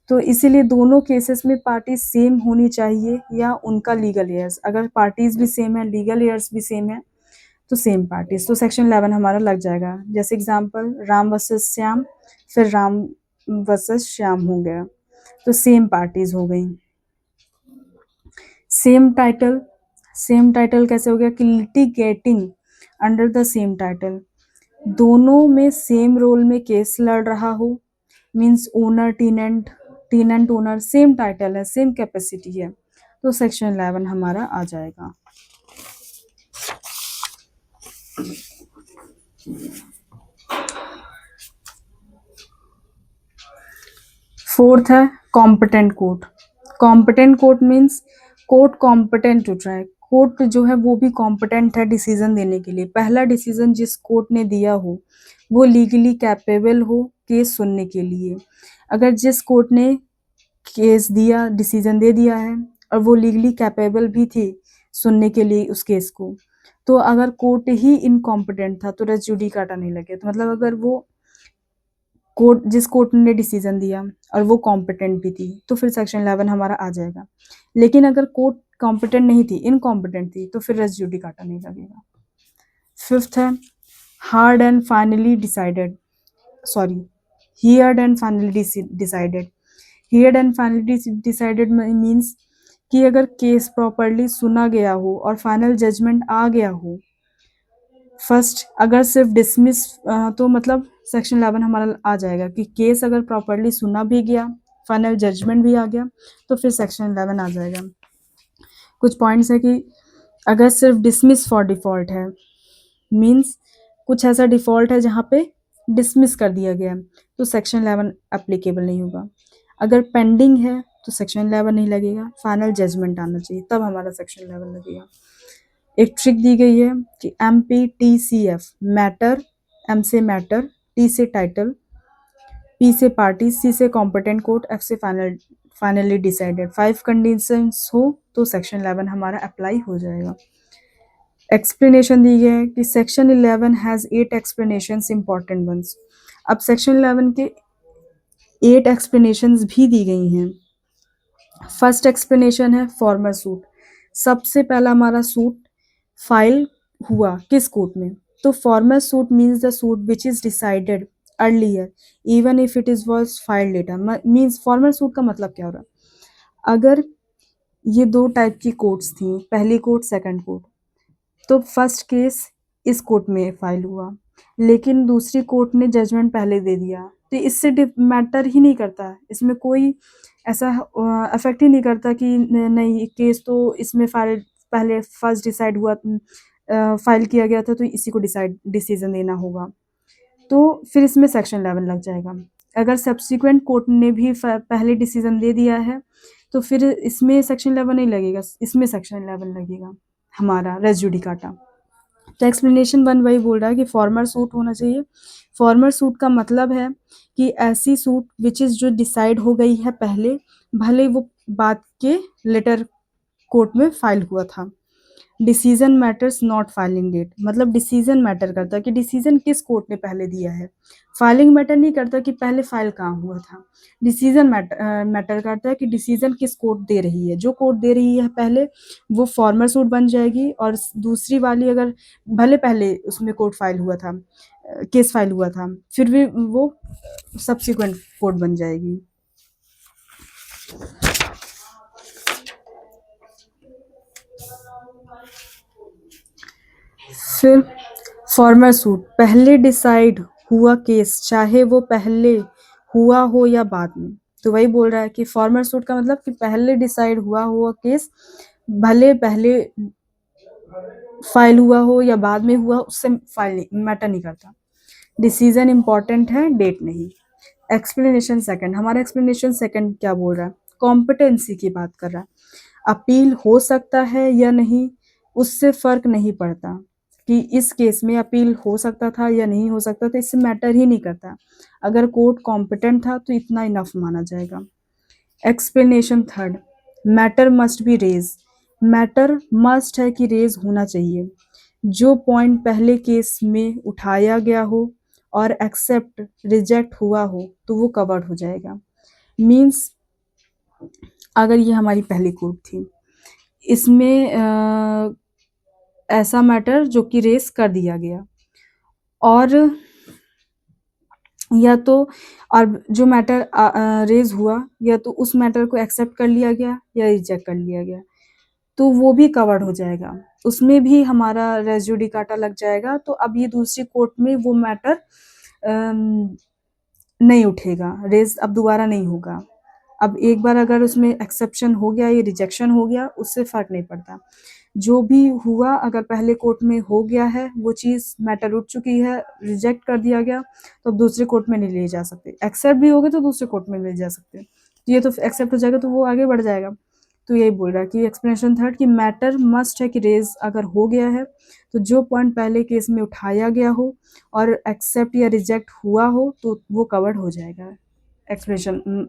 तो इसीलिए दोनों केसेस में पार्टीज सेम होनी चाहिए या उनका लीगल एयर्स, अगर पार्टीज भी सेम है लीगल एयर्स भी सेम है तो सेम पार्टीज, तो सेक्शन 11 हमारा लग जाएगा। जैसे एग्जांपल, राम वर्सेस श्याम, फिर राम वर्सेस श्याम हो गया, तो सेम पार्टीज हो गई। सेम टाइटल कैसे हो गया कि litigating under the same title, दोनों में सेम रोल में केस लड़ रहा हो, means owner tenant owner, same title है सेम कैपेसिटी है, तो सेक्शन 11 हमारा आ जाएगा। फोर्थ है competent court. Competent court means court competent to try, court जो है वो भी कॉम्पिटेंट है डिसीजन देने के लिए, पहला डिसीजन जिस कोर्ट ने दिया हो वो लीगली कैपेबल हो केस सुनने के लिए। अगर जिस कोर्ट ने केस दिया डिसीजन दे दिया है और वो लीगली कैपेबल भी थी सुनने के लिए उस केस को, तो अगर कोर्ट ही इनकॉम्पिटेंट था तो रेस जुडिकाटा नहीं लगे, तो मतलब अगर वो जिस कोर्ट ने डिसीजन दिया और वो कॉम्पिटेंट भी थी तो फिर सेक्शन 11 हमारा आ जाएगा। लेकिन अगर कोर्ट कॉम्पिटेंट नहीं थी इनकॉम्पिटेंट थी तो फिर रेस जुडिकाटा नहीं लगेगा। फिफ्थ है hard and finally decided, sorry heard and finally decided. Heard and finally decided means कि अगर केस प्रॉपरली सुना गया हो और फाइनल जजमेंट आ गया हो। फर्स्ट अगर सिर्फ डिसमिस तो मतलब सेक्शन 11 हमारा आ जाएगा कि केस अगर प्रॉपरली सुना भी गया फाइनल जजमेंट भी आ गया तो फिर सेक्शन 11 आ जाएगा। कुछ पॉइंट्स है कि अगर सिर्फ डिसमिस फॉर डिफॉल्ट है, मीन्स कुछ ऐसा डिफॉल्ट है जहाँ पे डिसमिस कर दिया गया तो सेक्शन 11 एप्लीकेबल नहीं होगा। अगर पेंडिंग है तो सेक्शन 11 नहीं लगेगा, फाइनल जजमेंट आना चाहिए तब हमारा सेक्शन 11 लगेगा। एक ट्रिक दी गई है कि MPTCF मैटर, M से मैटर, T से टाइटल, P से पार्टी, C से कॉम्पिटेंट कोर्ट, F से फाइनली डिसाइडेड, 5 कंडीशंस हो तो सेक्शन 11 हमारा अप्लाई हो जाएगा। एक्सप्लेनेशन दी गई है कि section 11 has 8 explanations important ones. अब सेक्शन 11 के 8 एक्सप्लेनेशंस भी दी गई हैं। फर्स्ट एक्सप्लेनेशन है फॉर्मर सूट, सबसे पहला हमारा सूट फाइल हुआ किस कोर्ट में, तो former suit means the suit which is decided earlier even if it is was filed later. Means former suit का मतलब क्या हो रहा है, अगर ये दो टाइप की कोर्ट्स थी, पहली कोर्ट सेकंड कोर्ट, तो फर्स्ट केस इस कोर्ट में फाइल हुआ लेकिन दूसरी कोर्ट ने जजमेंट पहले दे दिया, तो इससे मैटर ही नहीं करता, इसमें कोई ऐसा अफेक्ट ही नहीं करता कि नहीं केस तो इसमें फाइल पहले फर्स्ट डिसाइड हुआ, फाइल किया गया था तो इसी को डिसीजन देना होगा, तो फिर इसमें सेक्शन 11 लग जाएगा। अगर सब्सिक्वेंट कोर्ट ने भी पहले डिसीजन दे दिया है तो फिर इसमें सेक्शन 11 नहीं लगेगा, इसमें सेक्शन 11 लगेगा हमारा रेस जुडिकाटा। तो एक्सप्लेनेशन 1 वही बोल रहा है कि फॉर्मर सूट होना चाहिए। फॉर्मर सूट का मतलब है कि ऐसी सूट विच इज़ जो डिसाइड हो गई है पहले, भले वो बाद के लेटर कोर्ट में फाइल हुआ था। Decision matters not filing date, मतलब डिसीजन मैटर करता है कि डिसीजन किस कोर्ट ने पहले दिया है, फाइलिंग मैटर नहीं करता कि पहले फाइल कहाँ हुआ था। डिसीजन मैटर करता है कि डिसीजन किस कोर्ट दे रही है, जो कोर्ट दे रही है पहले वो फॉर्मर सूट बन जाएगी, और दूसरी वाली अगर भले पहले उसमें कोर्ट फाइल हुआ था, केस फाइल हुआ था, फिर भी वो सब्सिक्वेंट कोर्ट बन जाएगी। फिर फॉर्मर सूट, पहले डिसाइड हुआ केस चाहे वो पहले हुआ हो या बाद में, तो वही बोल रहा है कि फॉर्मर सूट का मतलब कि पहले डिसाइड हुआ केस भले पहले फाइल हुआ हो या बाद में हुआ, उससे फाइल मैटर नहीं करता। डिसीजन इंपॉर्टेंट है, डेट नहीं। एक्सप्लेनेशन सेकंड, हमारा एक्सप्लेनेशन सेकंड क्या बोल रहा है, कॉम्पिटेंसी की बात कर रहा है। अपील हो सकता है या नहीं, उससे फर्क नहीं पड़ता कि इस केस में अपील हो सकता था या नहीं हो सकता था, इससे मैटर ही नहीं करता। अगर कोर्ट कॉम्पिटेंट था तो इतना इनफ माना जाएगा। Explanation third, matter must be raise, matter must है कि रेज होना चाहिए। जो पॉइंट पहले केस में उठाया गया हो और एक्सेप्ट रिजेक्ट हुआ हो तो वो कवर्ड हो जाएगा। मीन्स अगर ये हमारी पहली कोर्ट थी, इसमें ऐसा मैटर जो कि रेस कर दिया गया और या तो और जो मैटर रेज हुआ या तो उस मैटर को एक्सेप्ट कर लिया गया या रिजेक्ट कर लिया गया, तो वो भी कवर्ड हो जाएगा, उसमें भी हमारा रेस जुडिकाटा लग जाएगा। तो अब ये दूसरी कोर्ट में वो मैटर नहीं उठेगा, रेस अब दोबारा नहीं होगा। अब एक बार अगर उसमें एक्सेप्शन हो गया या रिजेक्शन हो गया, उससे फर्क नहीं पड़ता। जो भी हुआ अगर पहले कोर्ट में हो गया है, वो चीज़ मैटर उठ चुकी है, रिजेक्ट कर दिया गया, तो अब दूसरे कोर्ट में नहीं ले जा सकते। एक्सेप्ट भी हो गए तो दूसरे कोर्ट में ले जा सकते। तो ये तो एक्सेप्ट हो जाएगा तो वो आगे बढ़ जाएगा। तो यही बोल रहा है कि एक्सप्लेनेशन थर्ड कि मैटर मस्ट है कि रेज अगर हो गया है तो जो पॉइंट पहले केस में उठाया गया हो और एक्सेप्ट या रिजेक्ट हुआ हो तो वो कवर्ड हो जाएगा। एक्सप्लेनेशन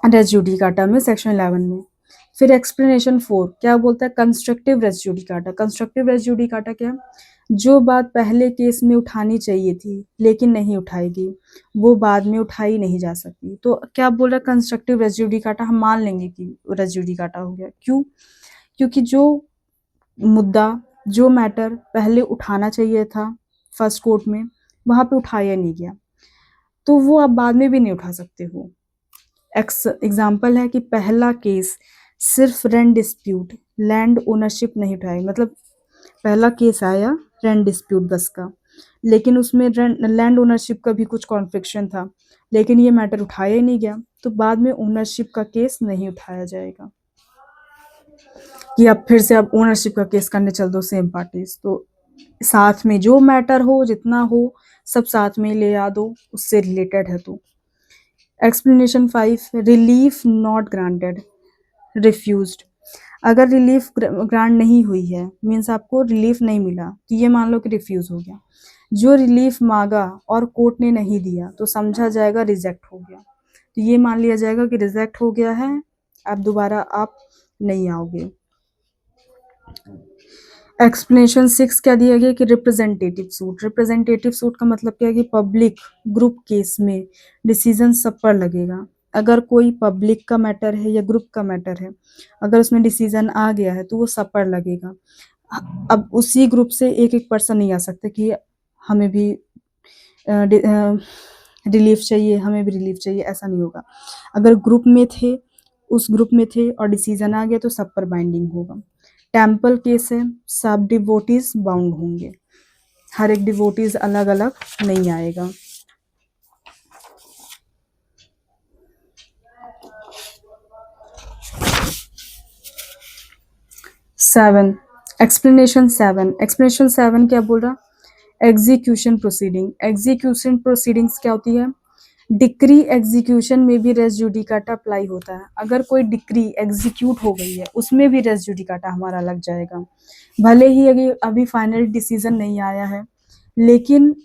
रेस जुडिकाटा में सेक्शन 11 में। फिर एक्सप्लेनेशन 4 क्या बोलता है, constructive res judicata. Constructive res judicata क्या, जो बात पहले केस में उठानी चाहिए थी लेकिन नहीं उठाई गई, वो बाद में उठाई नहीं जा सकती। तो क्या बोल रहा है, कंस्ट्रक्टिव रेस जुडिकाटा हम मान लेंगे कि रेस जुडिकाटा हो गया। क्यों, क्योंकि जो मुद्दा जो मैटर पहले उठाना चाहिए था फर्स्ट कोर्ट में, वहां पे उठाया नहीं गया, तो वो आप बाद में भी नहीं उठा सकते हो। एग्जाम्पल है कि पहला केस सिर्फ रेंट डिस्प्यूट, लैंड ओनरशिप नहीं उठाई, मतलब पहला केस आया रेंट डिस्प्यूट बस का, लेकिन उसमें लैंड ओनरशिप का भी कुछ कॉन्फ्लिक्शन था, लेकिन ये मैटर उठाया ही नहीं गया, तो बाद में ओनरशिप का केस नहीं उठाया जाएगा कि अब फिर से अब ओनरशिप का केस करने चल दो सेम पार्टीज। तो साथ में जो मैटर हो जितना हो सब साथ में ले आ दो, उससे रिलेटेड है। तो explanation 5 relief not granted, refused. अगर रिलीफ ग्रांट नहीं हुई है, मीन्स आपको रिलीफ नहीं मिला, तो ये मान लो कि रिफ्यूज हो गया। जो रिलीफ मांगा और कोर्ट ने नहीं दिया तो समझा जाएगा रिजेक्ट हो गया, तो ये मान लिया जाएगा कि रिजेक्ट हो गया है, अब दोबारा आप नहीं आओगे। एक्सप्लेनेशन 6 क्या दिया गया कि रिप्रेजेंटेटिव सूट। रिप्रेजेंटेटिव सूट का मतलब क्या है कि पब्लिक ग्रुप केस में डिसीजन सब पर लगेगा। अगर कोई पब्लिक का मैटर है या ग्रुप का मैटर है, अगर उसमें डिसीजन आ गया है तो वो सब पर लगेगा। अब उसी ग्रुप से एक एक पर्सन नहीं आ सकते कि हमें भी रिलीफ चाहिए, हमें भी रिलीफ चाहिए, ऐसा नहीं होगा। अगर ग्रुप में थे, उस ग्रुप में थे और डिसीजन आ गया तो सब पर बाइंडिंग होगा। टेम्पल केस है, सब डिवोटीज बाउंड होंगे, हर एक डिवोटीज अलग अलग नहीं आएगा। एक्सप्लेनेशन 7 क्या बोल रहा, एग्जीक्यूशन प्रोसीडिंग। एग्जीक्यूशन प्रोसीडिंग्स क्या होती है, डिक्री एग्जीक्यूशन में भी रेस जुडिकाटा अप्लाई होता है। अगर कोई डिक्री एग्जीक्यूट हो गई है उसमें भी रेस जुडिकाटा हमारा लग जाएगा, भले ही अभी फाइनल डिसीजन नहीं आया है, लेकिन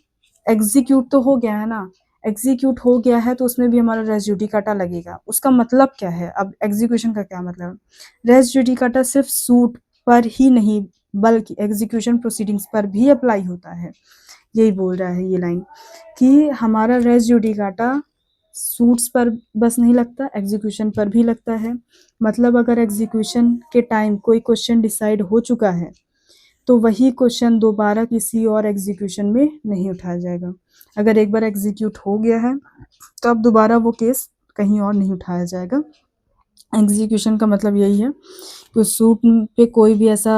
एग्जीक्यूट तो हो गया है ना, एग्जीक्यूट हो गया है तो उसमें भी हमारा रेस जुडिकाटा लगेगा। उसका मतलब क्या है, अब एग्जीक्यूशन का क्या मतलब है, रेस जुडिकाटा सिर्फ सूट पर ही नहीं बल्कि एग्जीक्यूशन प्रोसीडिंग्स पर भी अप्लाई होता है। यही बोल रहा है ये लाइन कि हमारा रेस जुडिकाटा सूट्स पर बस नहीं लगता, एग्जीक्यूशन पर भी लगता है। मतलब अगर एग्जीक्यूशन के टाइम कोई क्वेश्चन डिसाइड हो चुका है तो वही क्वेश्चन दोबारा किसी और एग्जीक्यूशन में नहीं उठाया जाएगा। अगर एक बार एग्जीक्यूट हो गया है तो अब दोबारा वो केस कहीं और नहीं उठाया जाएगा। एग्जीक्यूशन का मतलब यही है कि सूट पे कोई भी ऐसा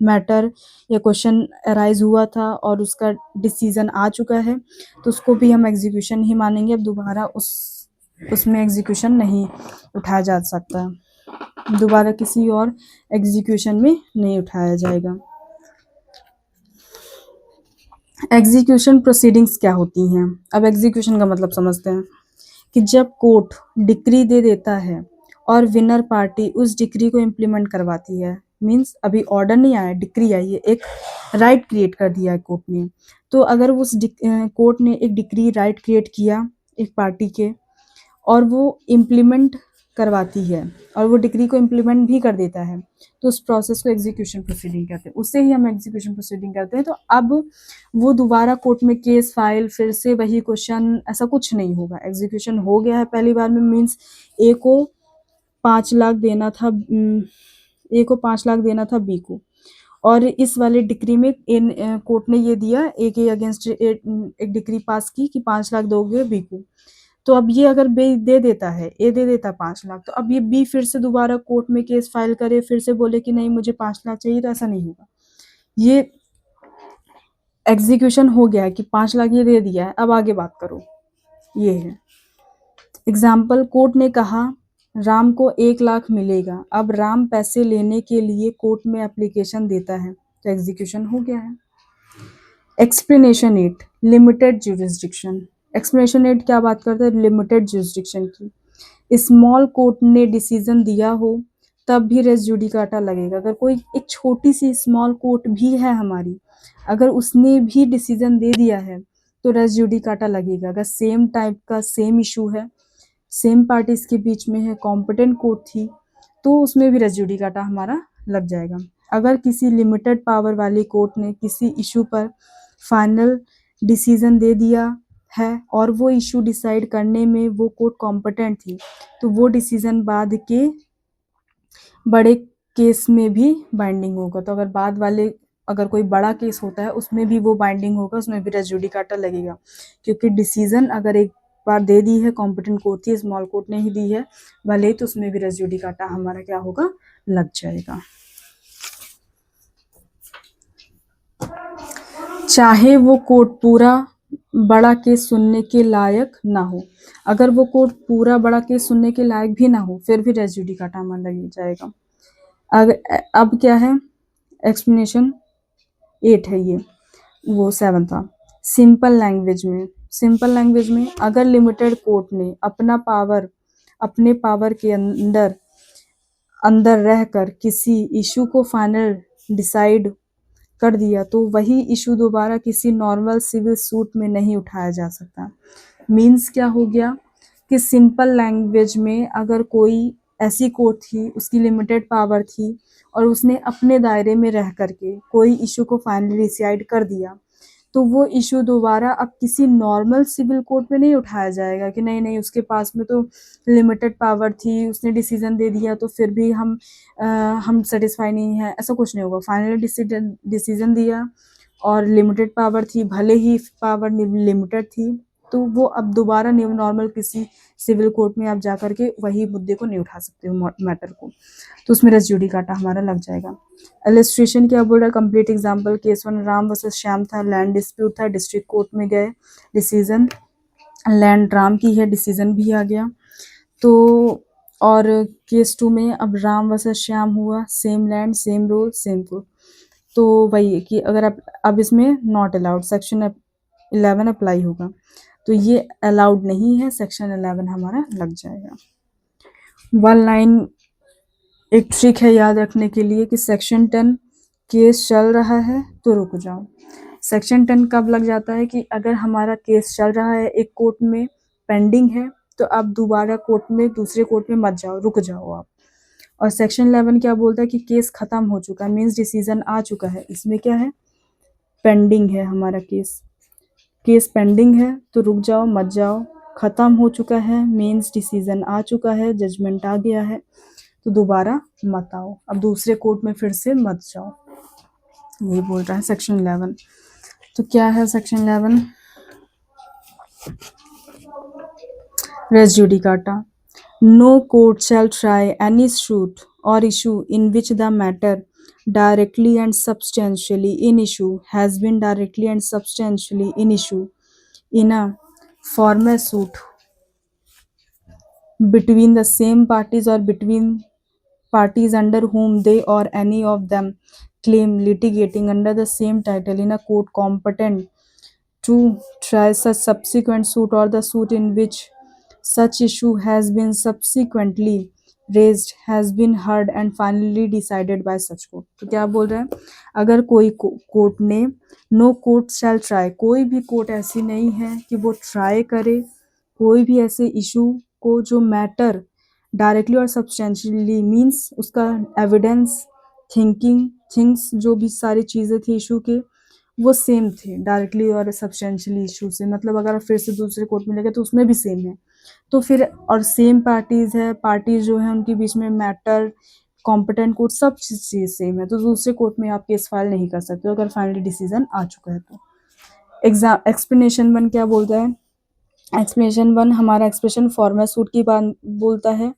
मैटर या क्वेश्चन अराइज हुआ था और उसका डिसीजन आ चुका है तो उसको भी हम एग्जीक्यूशन ही मानेंगे। अब दोबारा उसमें एग्जीक्यूशन नहीं उठाया जा सकता, दोबारा किसी और एग्जीक्यूशन में नहीं उठाया जाएगा। एग्जीक्यूशन प्रोसीडिंग्स क्या होती हैं? अब एग्जीक्यूशन का मतलब समझते हैं कि जब कोर्ट डिक्री दे देता है और विनर पार्टी उस डिक्री को इम्प्लीमेंट करवाती है, मीन्स अभी ऑर्डर नहीं आया, डिक्री आई है, एक राइट क्रिएट कर दिया है कोर्ट ने। तो अगर उस कोर्ट ने एक डिक्री राइट क्रिएट किया एक पार्टी के और वो इम्प्लीमेंट करवाती है और वो डिक्री को इम्प्लीमेंट भी कर देता है तो उस प्रोसेस को एग्जीक्यूशन प्रोसीडिंग कहते हैं, उससे ही हम एग्जीक्यूशन प्रोसीडिंग करते हैं। तो अब वो दोबारा कोर्ट में केस फाइल फिर से वही क्वेश्चन ऐसा कुछ नहीं होगा, एग्जीक्यूशन हो गया है पहली बार में। मीन्स ए को 5 लाख देना था, ए को 5 लाख देना था बी को, और इस वाले डिक्री में कोर्ट ने ये दिया, ए के अगेंस्ट एक डिक्री पास की कि 5 लाख दोगे बी को। तो अब ये अगर बी दे देता है, ए दे देता 5 लाख, तो अब ये बी फिर से दोबारा कोर्ट में केस फाइल करे, फिर से बोले कि नहीं मुझे 5 लाख चाहिए, तो ऐसा नहीं होगा। ये एग्जीक्यूशन हो गया है कि 5 लाख ये दे दिया है, अब आगे बात करो। ये है एग्जाम्पल, कोर्ट ने कहा राम को 1 लाख मिलेगा, अब राम पैसे लेने के लिए कोर्ट में एप्लीकेशन देता है, तो एग्जीक्यूशन हो गया है। Explanation 8 limited jurisdiction. एक्सप्लेनेशन 8 क्या बात करता है? लिमिटेड ज्यूरिसडिक्शन की। स्मॉल कोर्ट ने डिसीजन दिया हो तब भी रेस जुडिकाटा लगेगा। अगर कोई एक छोटी सी स्मॉल कोर्ट भी है हमारी, अगर उसने भी डिसीजन दे दिया है तो रेस जुडिकाटा लगेगा। अगर सेम टाइप का सेम इशू है, सेम पार्टीज के बीच में है, कॉम्पिटेंट कोर्ट थी, तो उसमें भी रेस जुडिकाटा हमारा लग जाएगा। अगर किसी लिमिटेड पावर वाली कोर्ट ने किसी इशू पर फाइनल डिसीजन दे दिया है और वो इशू डिसाइड करने में वो कोर्ट कॉम्पिटेंट थी, तो वो डिसीजन बाद के बड़े केस में भी बाइंडिंग होगा। तो अगर बाद वाले अगर कोई बड़ा केस होता है उसमें भी वो बाइंडिंग होगा, उसमें भी रेस जुडिकाटा लगेगा, क्योंकि डिसीजन अगर एक बार दे दी है, कॉम्पिटेंट कोर्ट थी, स्मॉल कोर्ट ने ही दी है भले ही, तो उसमें भी रेस जुडिकाटा हमारा क्या होगा? लग जाएगा। चाहे वो कोर्ट पूरा बड़ा केस सुनने के लायक ना हो, अगर वो कोर्ट पूरा बड़ा केस सुनने के लायक भी ना हो फिर भी रेस जुडिकाटा हमारा लग जाएगा। अब क्या है? एक्सप्लेनेशन 8 है ये, वो 7 था। सिंपल लैंग्वेज में अगर लिमिटेड कोर्ट ने अपने पावर के अंदर रहकर किसी इशू को फाइनल डिसाइड कर दिया तो वही इशू दोबारा किसी नॉर्मल सिविल सूट में नहीं उठाया जा सकता। मीन्स क्या हो गया कि सिंपल लैंग्वेज में अगर कोई ऐसी कोर्ट थी, उसकी लिमिटेड पावर थी और उसने अपने दायरे में रह करके कोई इशू को फाइनली डिसाइड कर दिया, तो वो इशू दोबारा अब किसी नॉर्मल सिविल कोर्ट में नहीं उठाया जाएगा कि नहीं नहीं उसके पास में तो लिमिटेड पावर थी, उसने डिसीजन दे दिया तो फिर भी हम सेटिस्फाई नहीं है, ऐसा कुछ नहीं होगा। फाइनली डिसीजन दिया और लिमिटेड पावर थी, भले ही पावर लिमिटेड थी, तो वो अब दोबारा नॉर्मल किसी सिविल कोर्ट में आप जा करके वही मुद्दे को नहीं उठा सकते हो, मैटर को, तो उसमें रेस जुडिकाटा हमारा लग जाएगा। इलस्ट्रेशन क्या बोल रहा है? Complete example, case 1 Ram versus Shyam था, लैंड डिस्प्यूट था, डिस्ट्रिक्ट कोर्ट में गए, डिसीजन लैंड राम की है, डिसीजन भी आ गया। तो और केस 2 में अब राम वर्सेस श्याम हुआ, same land same rule same court, तो वही है कि अगर अब इसमें नॉट अलाउड सेक्शन 11 अप्लाई होगा, तो ये अलाउड नहीं है, सेक्शन 11 हमारा लग जाएगा। 1 लाइन एक ट्रिक है याद रखने के लिए कि सेक्शन 10 केस चल रहा है तो रुक जाओ। सेक्शन 10 कब लग जाता है? कि अगर हमारा केस चल रहा है एक कोर्ट में, पेंडिंग है, तो आप दोबारा कोर्ट में दूसरे कोर्ट में मत जाओ, रुक जाओ आप। और सेक्शन 11 क्या बोलता है कि केस खत्म हो चुका है, मीन्स डिसीजन आ चुका है, इसमें क्या है? पेंडिंग है हमारा केस पेंडिंग है तो रुक जाओ मत जाओ, खत्म हो चुका है मीन्स डिसीजन आ चुका है, जजमेंट आ गया है, तो दोबारा मत आओ, अब दूसरे कोर्ट में फिर से मत जाओ, ये बोल रहा है सेक्शन 11। तो क्या है section 11? Res judicata, no court shall try any suit or issue in which the matter directly and substantially in issue, has been directly and substantially in issue in a formal suit between the same parties or between parties under whom they or any of them claim litigating under the same title in a court competent to try such subsequent suit or the suit in which such issue has been subsequently raised has been heard and finally decided by such court। तो क्या बोल रहे हैं, अगर कोई कोर्ट ने नो कोर्ट शैल ट्राई, कोई भी कोर्ट ऐसी नहीं है कि वो ट्राई करे कोई भी ऐसे इशू को जो मैटर डायरेक्टली और सब्सटेंशियली मीन्स उसका एविडेंस थिंकिंग थिंग्स जो भी सारी चीज़ें थी इशू के वो सेम थे डायरेक्टली और सब्सटेंशियली इशू से, मतलब अगर फिर से दूसरे कोर्ट में लेंगे तो उसमें भी सेम है। तो फिर और सेम पार्टीज है, पार्टीज जो है उनके बीच में मैटर कॉम्पिटेंट कोर्ट सब चीज़ सेम है, तो दूसरे कोर्ट में आप केस फाइल नहीं कर सकते अगर फाइनली डिसीजन आ चुका है तो। एक्सप्लेनेशन 1 क्या बोलता है, एक्सप्लेनेशन 1 हमारा एक्सप्रेशन फॉर्मल सूट की बात बोलता है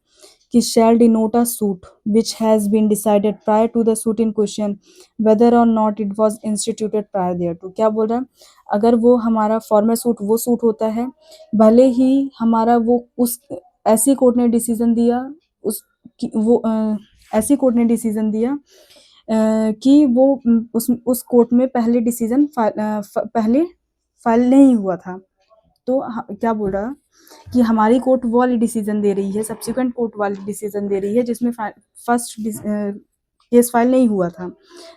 कि shall denote a suit which has been decided prior to the suit in question whether or not it was instituted prior thereto। क्या बोल रहा है, अगर वो हमारा फॉर्मल सूट वो सूट होता है भले ही हमारा वो उस ऐसी कोर्ट ने डिसीजन दिया उस वो ऐसी कोर्ट ने डिसीजन दिया कि वो उस कोर्ट में पहले डिसीजन पहले फाइल नहीं हुआ था। तो क्या बोल रहा कि हमारी कोर्ट वो वाली डिसीजन दे रही है, सब्सिक्वेंट कोर्ट वाली डिसीजन दे रही है जिसमें फर्स्ट केस फाइल नहीं हुआ था,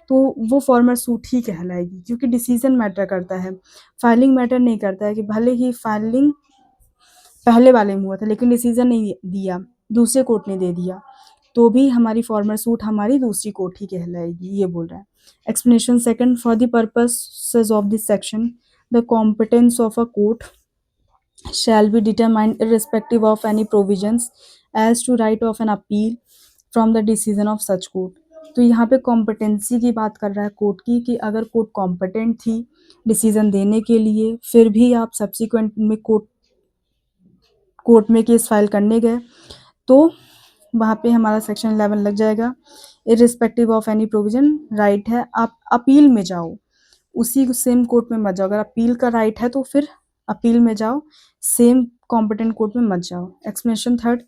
तो वो फॉर्मल सूट ही कहलाएगी क्योंकि डिसीजन मैटर करता है, फाइलिंग मैटर नहीं करता है कि भले ही फाइलिंग पहले वाले में हुआ था लेकिन डिसीजन नहीं दिया, दूसरे कोर्ट ने दे दिया, तो भी हमारी फॉर्मल सूट हमारी दूसरी कोर्ट ही कहलाएगी, ये बोल रहा है। Explanation 2 for the purposes of this section the competence of a court shall be determined irrespective of any provisions as to right of an appeal from the decision of such court। तो यहाँ पे कॉम्पिटेंसी की बात कर रहा है कोर्ट की कि अगर कोर्ट कॉम्पिटेंट थी डिसीजन देने के लिए फिर भी आप सब्सिक्वेंट में कोर्ट में केस फाइल करने गए तो वहाँ पे हमारा सेक्शन 11 लग जाएगा। Irrespective of any provision right है, आप अपील में जाओ, उसी सेम कोर्ट में मत जाओ, अगर अपील का राइट है तो फिर अपील में जाओ, सेम कॉम्पिटेंट कोर्ट में मत जाओ। एक्सप्लेनेशन 3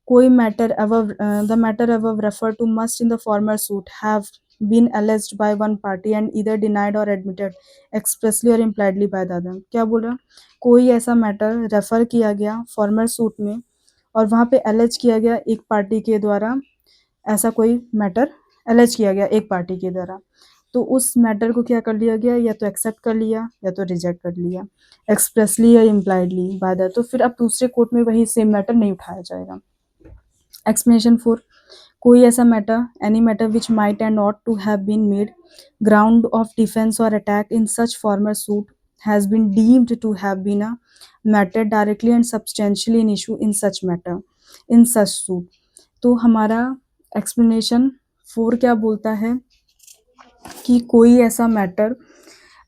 कोई matter above the matter above refer to must in the formal suit have been alleged by one party and either denied or admitted expressly or impliedly by the other। क्या बोल रहा, कोई ऐसा मैटर रेफर किया गया फॉर्मल सूट में और वहाँ पे एलेज किया गया एक पार्टी के द्वारा, ऐसा कोई मैटर एलेज किया गया एक पार्टी के द्वारा, तो उस मैटर को क्या कर लिया गया, या तो एक्सेप्ट कर लिया या तो रिजेक्ट कर लिया एक्सप्रेसली या इम्प्लाइडली बाय दैट, तो फिर अब दूसरे कोर्ट में वही सेम मैटर नहीं उठाया जाएगा। एक्सप्लेनेशन 4 कोई ऐसा matter any matter which might and ought to have been made ground of defence or attack in such former suit has been deemed to have been a matter directly and substantially in issue in such matter in such suit. तो हमारा एक्सप्लेनेशन 4 क्या बोलता है कि कोई ऐसा मैटर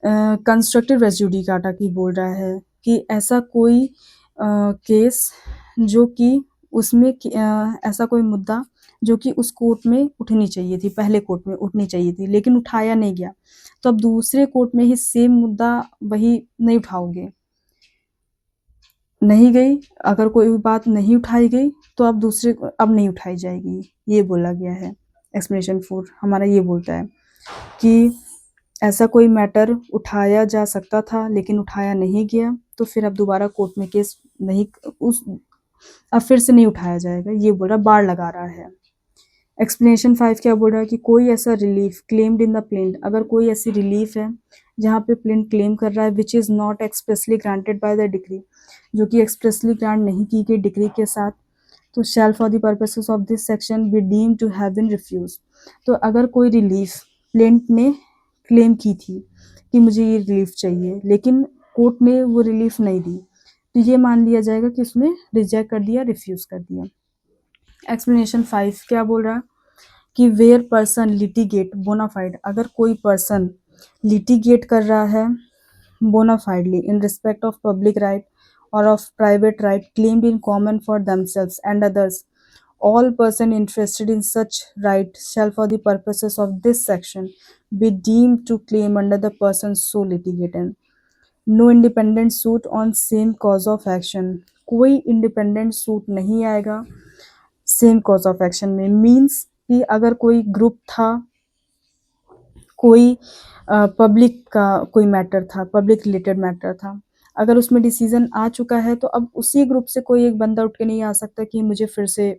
कंस्ट्रक्टिव रेस जुडिकाटा की बोल रहा है कि ऐसा कोई केस जो कि उसमें ऐसा कोई मुद्दा जो कि उस कोर्ट में उठनी चाहिए थी, पहले कोर्ट में उठनी चाहिए थी लेकिन उठाया नहीं गया, तो अब दूसरे कोर्ट में ही सेम मुद्दा वही नहीं उठाओगे, नहीं गई, अगर कोई बात नहीं उठाई गई तो अब नहीं उठाई जाएगी, ये बोला गया है। एक्सप्लेनेशन 4 हमारा ये बोलता है कि ऐसा कोई मैटर उठाया जा सकता था लेकिन उठाया नहीं गया, तो फिर अब दोबारा कोर्ट में केस नहीं अब फिर से नहीं उठाया जाएगा, ये बोल रहा, बार लगा रहा है। एक्सप्लेनेशन 5 क्या बोल रहा है कि कोई ऐसा relief claimed in the plaint, अगर कोई ऐसी रिलीफ है जहाँ पे प्लेंट क्लेम कर रहा है which is not expressly granted by the decree, जो कि एक्सप्रेसली ग्रांट नहीं की गई डिक्री के साथ, तो shall for the purposes of this section be deemed to have been refused. तो अगर कोई रिलीफ प्लेंट ने क्लेम की थी कि मुझे ये रिलीफ चाहिए लेकिन कोर्ट ने वो रिलीफ नहीं दी, तो ये मान लिया जाएगा कि उसने रिजेक्ट कर दिया, रिफ्यूज़ कर दिया। एक्सप्लेनेशन 5 क्या बोल रहा है कि वेयर पर्सन लिटिगेट बोनाफाइड, अगर कोई पर्सन लिटिगेट कर रहा है bonafidely in respect of public right or of private right claimed in common for themselves and others all person interested in such right shall for the purposes of this section be deemed to claim under the person so litigated. No independent suit on same cause of action, कोई इंडिपेंडेंट सूट नहीं आएगा सेम कॉज ऑफ एक्शन में। मीन्स कि अगर कोई ग्रुप था, कोई पब्लिक का कोई मैटर था, पब्लिक रिलेटेड मैटर था, अगर उसमें डिसीजन आ चुका है तो अब उसी ग्रुप से कोई एक बंदा उठ के नहीं आ सकता कि मुझे फिर से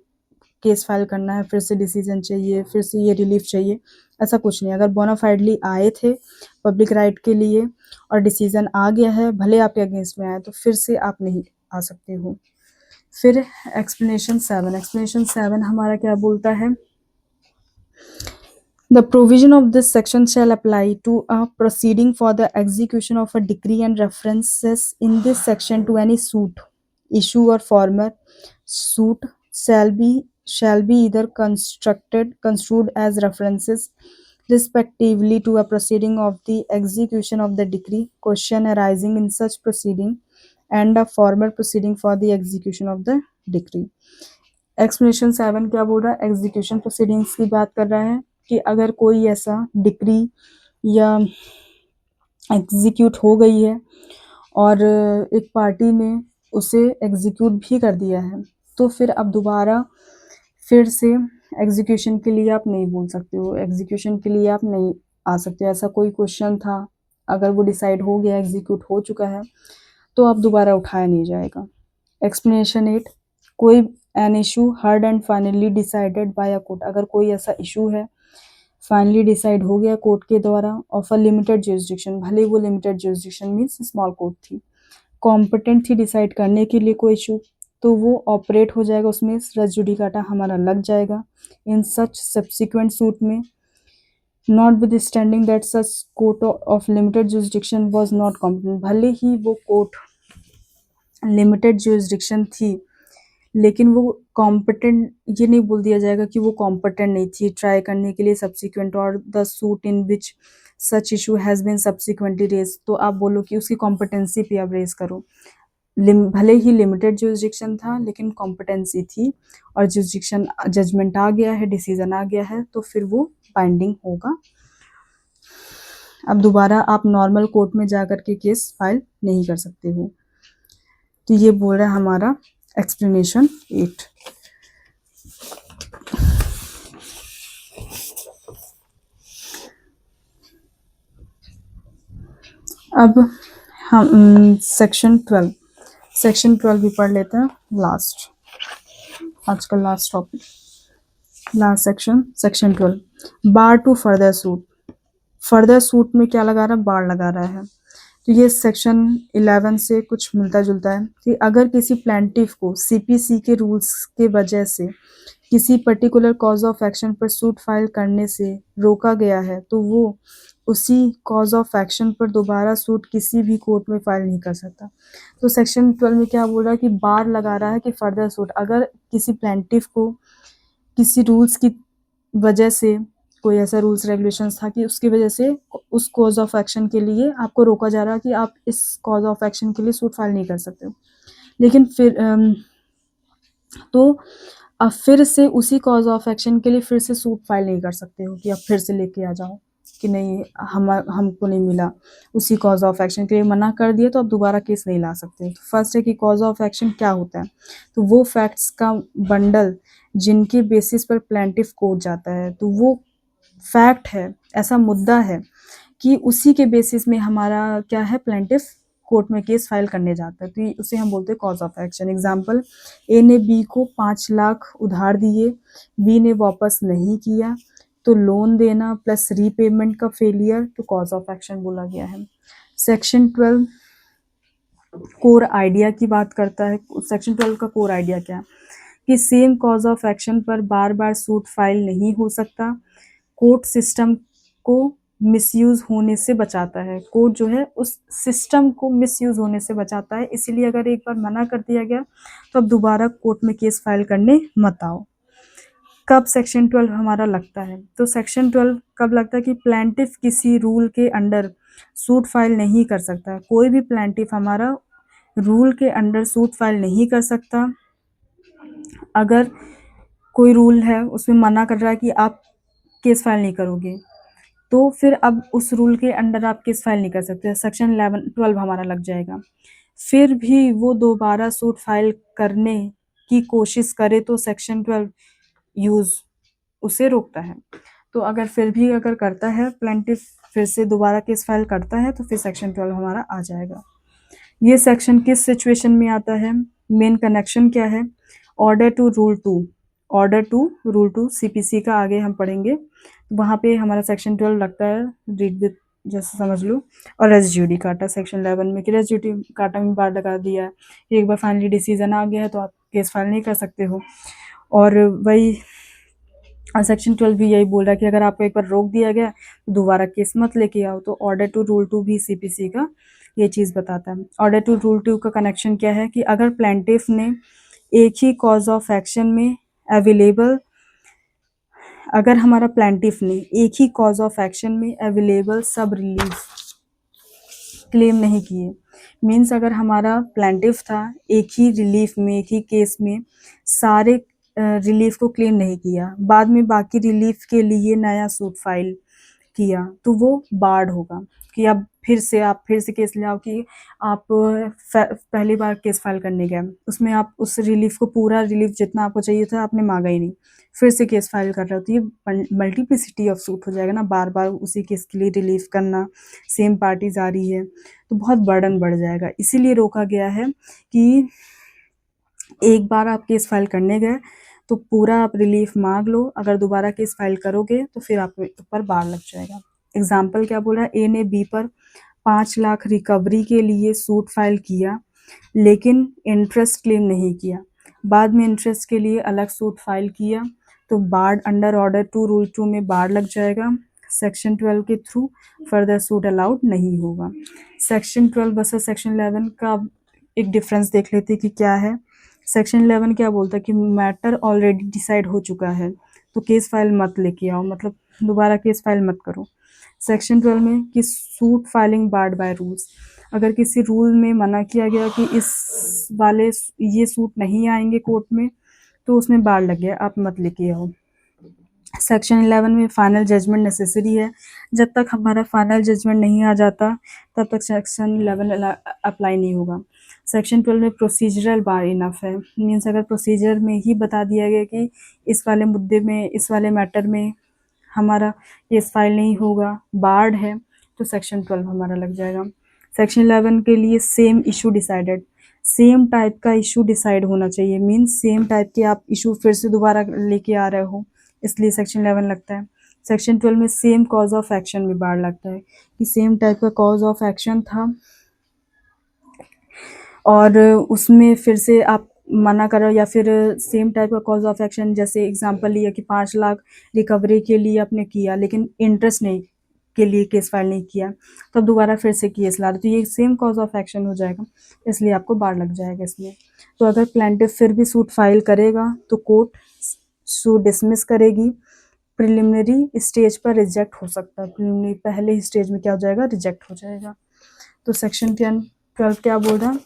केस फाइल करना है, फिर से डिसीजन चाहिए, फिर से ये रिलीफ चाहिए, ऐसा कुछ नहीं। अगर बोनाफाइडली आए थे पब्लिक राइट के लिए और डिसीजन आ गया है, भले आपके अगेंस्ट में आए, तो फिर से आप नहीं आ सकते हो। फिर एक्सप्लेनेशन 7 हमारा क्या बोलता है, The provision of this section shall apply to a proceeding for the execution of a decree and references in this section to any suit, issue or former suit shall be either construed as references respectively to a proceeding of the execution of the decree, question arising in such proceeding, and a former proceeding for the execution of the decree. Explanation 7 क्या बोल रहा है, एग्जीक्यूशन प्रोसीडिंग्स की बात कर रहा है कि अगर कोई ऐसा डिक्री या एग्जीक्यूट हो गई है और एक पार्टी ने उसे एग्जीक्यूट भी कर दिया है, तो फिर अब दोबारा फिर से एग्जीक्यूशन के लिए आप नहीं बोल सकते हो, एग्जीक्यूशन के लिए आप नहीं आ सकते। ऐसा कोई क्वेश्चन था, अगर वो डिसाइड हो गया, एग्जीक्यूट हो चुका है, तो अब दोबारा उठाया नहीं जाएगा। एक्सप्लेनेशन 8, कोई an issue heard and finally decided by a court, अगर कोई ऐसा इशू है फाइनली डिसाइड हो गया कोर्ट के द्वारा ऑफ अ लिमिटेड ज्यूरिसडिक्शन, भले वो limited jurisdiction means small court थी, कॉम्पिटेंट थी डिसाइड करने के लिए कोई इशू, तो वो ऑपरेट हो जाएगा, उसमें रेस जुडिकाटा हमारा लग जाएगा। इन सच सब्सिक्वेंट सूट में notwithstanding that such court of limited jurisdiction was not competent, भले ही वो कोर्ट लिमिटेड ज्यूरिसडिक्शन थी लेकिन वो कॉम्पिटेंट, ये नहीं बोल दिया जाएगा कि वो कॉम्पिटेंट नहीं थी ट्राई करने के लिए सब्सिक्वेंट और the suit in which such issue has been subsequently raise, तो आप बोलो कि उसकी कॉम्पिटेंसी पे आप रेज करो। भले ही लिमिटेड ज्यूरिसडिक्शन था लेकिन कॉम्पिटेंसी थी और ज्यूरिसडिक्शन जजमेंट आ गया है, डिसीजन आ गया है, तो फिर वो बाइंडिंग होगा। अब दोबारा आप नॉर्मल कोर्ट में जाकर के केस फाइल नहीं कर सकते हो। तो ये बोल रहा है हमारा एक्सप्लेनेशन 8। अब हम सेक्शन 12 भी पढ़ लेते हैं, लास्ट, आज का last topic, last section 12, bar to further suit. Further suit में क्या लगा रहा है, बार लगा रहा है। तो ये सेक्शन 11 से कुछ मिलता जुलता है कि अगर किसी प्लेंटिफ को सीपीसी के रूल्स के वजह से किसी पर्टिकुलर कॉज ऑफ एक्शन पर सूट फाइल करने से रोका गया है, तो वो उसी कॉज ऑफ एक्शन पर दोबारा सूट किसी भी कोर्ट में फाइल नहीं कर सकता। तो सेक्शन 12 में क्या बोल रहा है कि बार लगा रहा है कि फर्दर सूट, अगर किसी प्लेंटिफ को किसी रूल्स की वजह से, कोई ऐसा रूल्स रेगुलेशंस था कि उसकी वजह से उस कॉज ऑफ एक्शन के लिए आपको रोका जा रहा है कि आप इस कॉज ऑफ एक्शन के लिए सूट फाइल नहीं कर सकते हो, लेकिन फिर तो आप फिर से उसी कॉज ऑफ एक्शन के लिए फिर से सूट फाइल नहीं कर सकते हो कि आप फिर से लेके आ जाओ कि नहीं हमको नहीं मिला, उसी कॉज ऑफ एक्शन के लिए मना कर दिया तो आप दोबारा केस नहीं ला सकते। तो फर्स्ट है कि कॉज ऑफ एक्शन क्या होता है, तो वो फैक्ट्स का बंडल जिनके बेसिस पर प्लेंटिफ कोर्ट जाता है, तो वो फैक्ट है, ऐसा मुद्दा है कि उसी के बेसिस में हमारा क्या है, प्लेंटिफ कोर्ट में केस फाइल करने जाता है, तो उसे हम बोलते हैं कॉज ऑफ एक्शन। एग्जाम्पल, ए ने बी को 5 लाख उधार दिए, बी ने वापस नहीं किया, तो लोन देना प्लस रीपेमेंट का फेलियर, तो कॉज ऑफ एक्शन बोला गया है। सेक्शन 12 कोर आइडिया की बात करता है। सेक्शन 12 का कोर आइडिया क्या है कि सेम कॉज ऑफ एक्शन पर बार बार सूट फाइल नहीं हो सकता, कोर्ट सिस्टम को मिसयूज होने से बचाता है, कोर्ट जो है उस सिस्टम को मिसयूज होने से बचाता है, इसीलिए अगर एक बार मना कर दिया गया तो अब दोबारा कोर्ट में केस फाइल करने मत आओ। कब सेक्शन 12 हमारा लगता है, तो सेक्शन 12 कब लगता है कि प्लेंटिफ किसी रूल के अंडर सूट फाइल नहीं कर सकता, कोई भी प्लेंटिफ हमारा रूल के अंडर सूट फाइल नहीं कर सकता अगर कोई रूल है उसमें मना कर रहा है कि आप केस फाइल नहीं करोगे, तो फिर अब उस रूल के अंडर आप केस फाइल नहीं कर सकते, सेक्शन 11-12 हमारा लग जाएगा। फिर भी वो दोबारा सूट फाइल करने की कोशिश करे तो सेक्शन 12 यूज उसे रोकता है। तो अगर फिर भी अगर करता है प्लेंटिफ, फिर से दोबारा केस फाइल करता है, तो फिर सेक्शन 12 हमारा आ जाएगा। ये सेक्शन किस सिचुएशन में आता है, मेन कनेक्शन क्या है, order two rule 2, order two rule 2 CPC का आगे हम पढ़ेंगे, वहाँ पे हमारा सेक्शन 12 लगता है, रीड विथ जैसे समझ लो। और रेजिड्यूडी काटा सेक्शन 11 में कि रेजिड्यूडी काटा में बार लगा दिया है, एक बार फाइनली डिसीजन आ गया है तो आप केस फाइल नहीं कर सकते हो। और वही सेक्शन 12 भी यही बोल रहा है कि अगर आपको एक बार रोक दिया गया तो दोबारा केस मत लेके आओ। तो ऑर्डर टू रूल 2 भी सीपीसी का ये चीज़ बताता है। ऑर्डर टू रूल 2 का कनेक्शन क्या है कि अगर प्लेंटिफ ने एक ही कॉज ऑफ एक्शन में अवेलेबल, अगर हमारा प्लेंटिफ ने एक ही कॉज ऑफ एक्शन में अवेलेबल सब रिलीफ क्लेम नहीं किए, मीन्स अगर हमारा प्लेंटिफ था एक ही रिलीफ में, एक ही केस में सारे रिलीफ को क्लेम नहीं किया, बाद में बाकी रिलीफ के लिए नया सूट फाइल किया, तो वो बार्ड होगा कि अब आप फिर से केस ले आओ कि आप पहली बार केस फाइल करने गए, उसमें आप उस रिलीफ को पूरा रिलीफ जितना आपको चाहिए था आपने मांगा ही नहीं, फिर से केस फाइल कर रहे हो, तो ये मल्टीप्लिसिटी ऑफ सूट हो जाएगा ना, बार बार उसी केस के लिए रिलीफ करना, सेम पार्टीज आ रही है तो बहुत बर्डन बढ़ जाएगा। इसीलिए रोका गया है कि एक बार आप केस फाइल करने गए तो पूरा आप रिलीफ मांग लो, अगर दोबारा केस फाइल करोगे तो फिर आपके ऊपर बार लग जाएगा। एग्जाम्पल क्या बोल रहा है, ए ने बी पर 5 लाख रिकवरी के लिए सूट फाइल किया लेकिन इंटरेस्ट क्लेम नहीं किया, बाद में इंटरेस्ट के लिए अलग सूट फाइल किया, तो barred under order two rule 2 में बार्ड लग जाएगा, सेक्शन 12 के थ्रू फर्दर सूट अलाउड नहीं होगा। सेक्शन 12 वर्सेस सेक्शन 11 का एक डिफरेंस देख लेते हैं कि क्या है। सेक्शन 11 क्या बोलता है कि मैटर ऑलरेडी डिसाइड हो चुका है तो केस फाइल मत लेके आओ, मतलब दोबारा केस फाइल मत करो। सेक्शन 12 में कि suit filing barred by rules, अगर किसी रूल में मना किया गया कि इस वाले ये सूट नहीं आएंगे कोर्ट में तो उसमें बार लग गया, आप मत लेके आओ। सेक्शन 11 में फाइनल जजमेंट नेसेसरी है, जब तक हमारा फाइनल जजमेंट नहीं आ जाता तब तक सेक्शन 11 अप्लाई नहीं होगा। सेक्शन 12 में प्रोसीजरल बार इनफ है, मीन्स अगर प्रोसीजर में ही बता दिया गया कि इस वाले मुद्दे में, इस वाले मैटर में हमारा केस फाइल नहीं होगा, बार्ड है, तो सेक्शन 12 हमारा लग जाएगा। सेक्शन 11 के लिए same issue decided, same type का इशू डिसाइड होना चाहिए, मीन्स सेम टाइप के आप इशू फिर से दोबारा लेके आ रहे हो, इसलिए सेक्शन 11 लगता है। सेक्शन 12 में सेम कॉज ऑफ एक्शन में बार लगता है कि सेम टाइप का कॉज ऑफ एक्शन था और उसमें फिर से आप मना करो, या फिर सेम टाइप का कॉज ऑफ एक्शन, जैसे एग्जांपल लिया कि 5 लाख रिकवरी के लिए आपने किया लेकिन इंटरेस्ट नहीं के लिए केस फाइल नहीं किया, तब दोबारा फिर से केस ला रहे, तो ये सेम कॉज ऑफ एक्शन हो जाएगा, इसलिए आपको बार लग जाएगा इसलिए। तो अगर प्लेंटिफ फिर भी सूट फाइल करेगा तो कोर्ट सूट डिसमिस करेगी, प्रिलिमिनरी स्टेज पर रिजेक्ट हो सकता है, प्रिलिमिनरी पहले ही स्टेज में क्या हो जाएगा, रिजेक्ट हो जाएगा। तो सेक्शन 12 क्या बोल रहा है,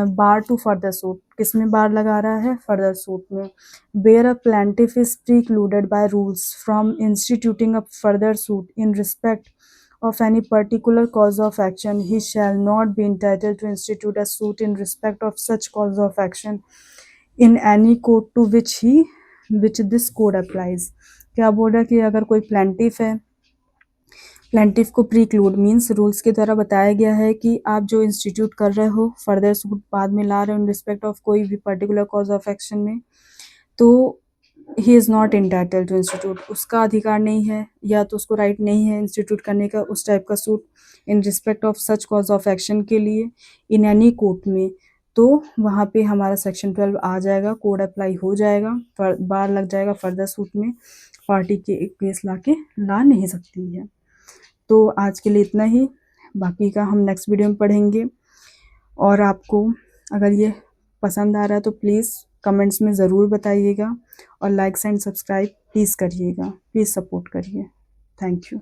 बार टू फर्दर सूट, किसमें बार लगा रहा है, फर्दर सूट में। Where a plaintiff is precluded by rules from instituting a further suit in respect of any particular cause of action, he shall not be entitled to institute a suit in respect of such cause of action in any court to which this code applies। क्या बोल रहा है कि अगर कोई प्लेंटिफ है, प्लेंटिफ को प्रीक्लूड मीन्स रूल्स के द्वारा बताया गया है कि आप जो इंस्टीट्यूट कर रहे हो फर्दर सूट बाद में ला रहे हो इन रिस्पेक्ट ऑफ कोई भी पर्टिकुलर कॉज ऑफ एक्शन में, तो he is not entitled to institute, उसका अधिकार नहीं है या तो उसको राइट नहीं है इंस्टीट्यूट करने का उस टाइप का suit in respect of such cause of action के लिए इन एनी कोर्ट में, तो वहाँ पे हमारा सेक्शन 12 आ जाएगा, कोड अप्लाई हो जाएगा, बार लग जाएगा, फर्दर सूट में पार्टी के केस ला नहीं सकती है। तो आज के लिए इतना ही, बाकी का हम नेक्स्ट वीडियो में पढ़ेंगे। और आपको अगर ये पसंद आ रहा है तो प्लीज़ कमेंट्स में ज़रूर बताइएगा और लाइक्स एंड सब्सक्राइब प्लीज़ करिएगा, प्लीज़ सपोर्ट करिए। Thank you.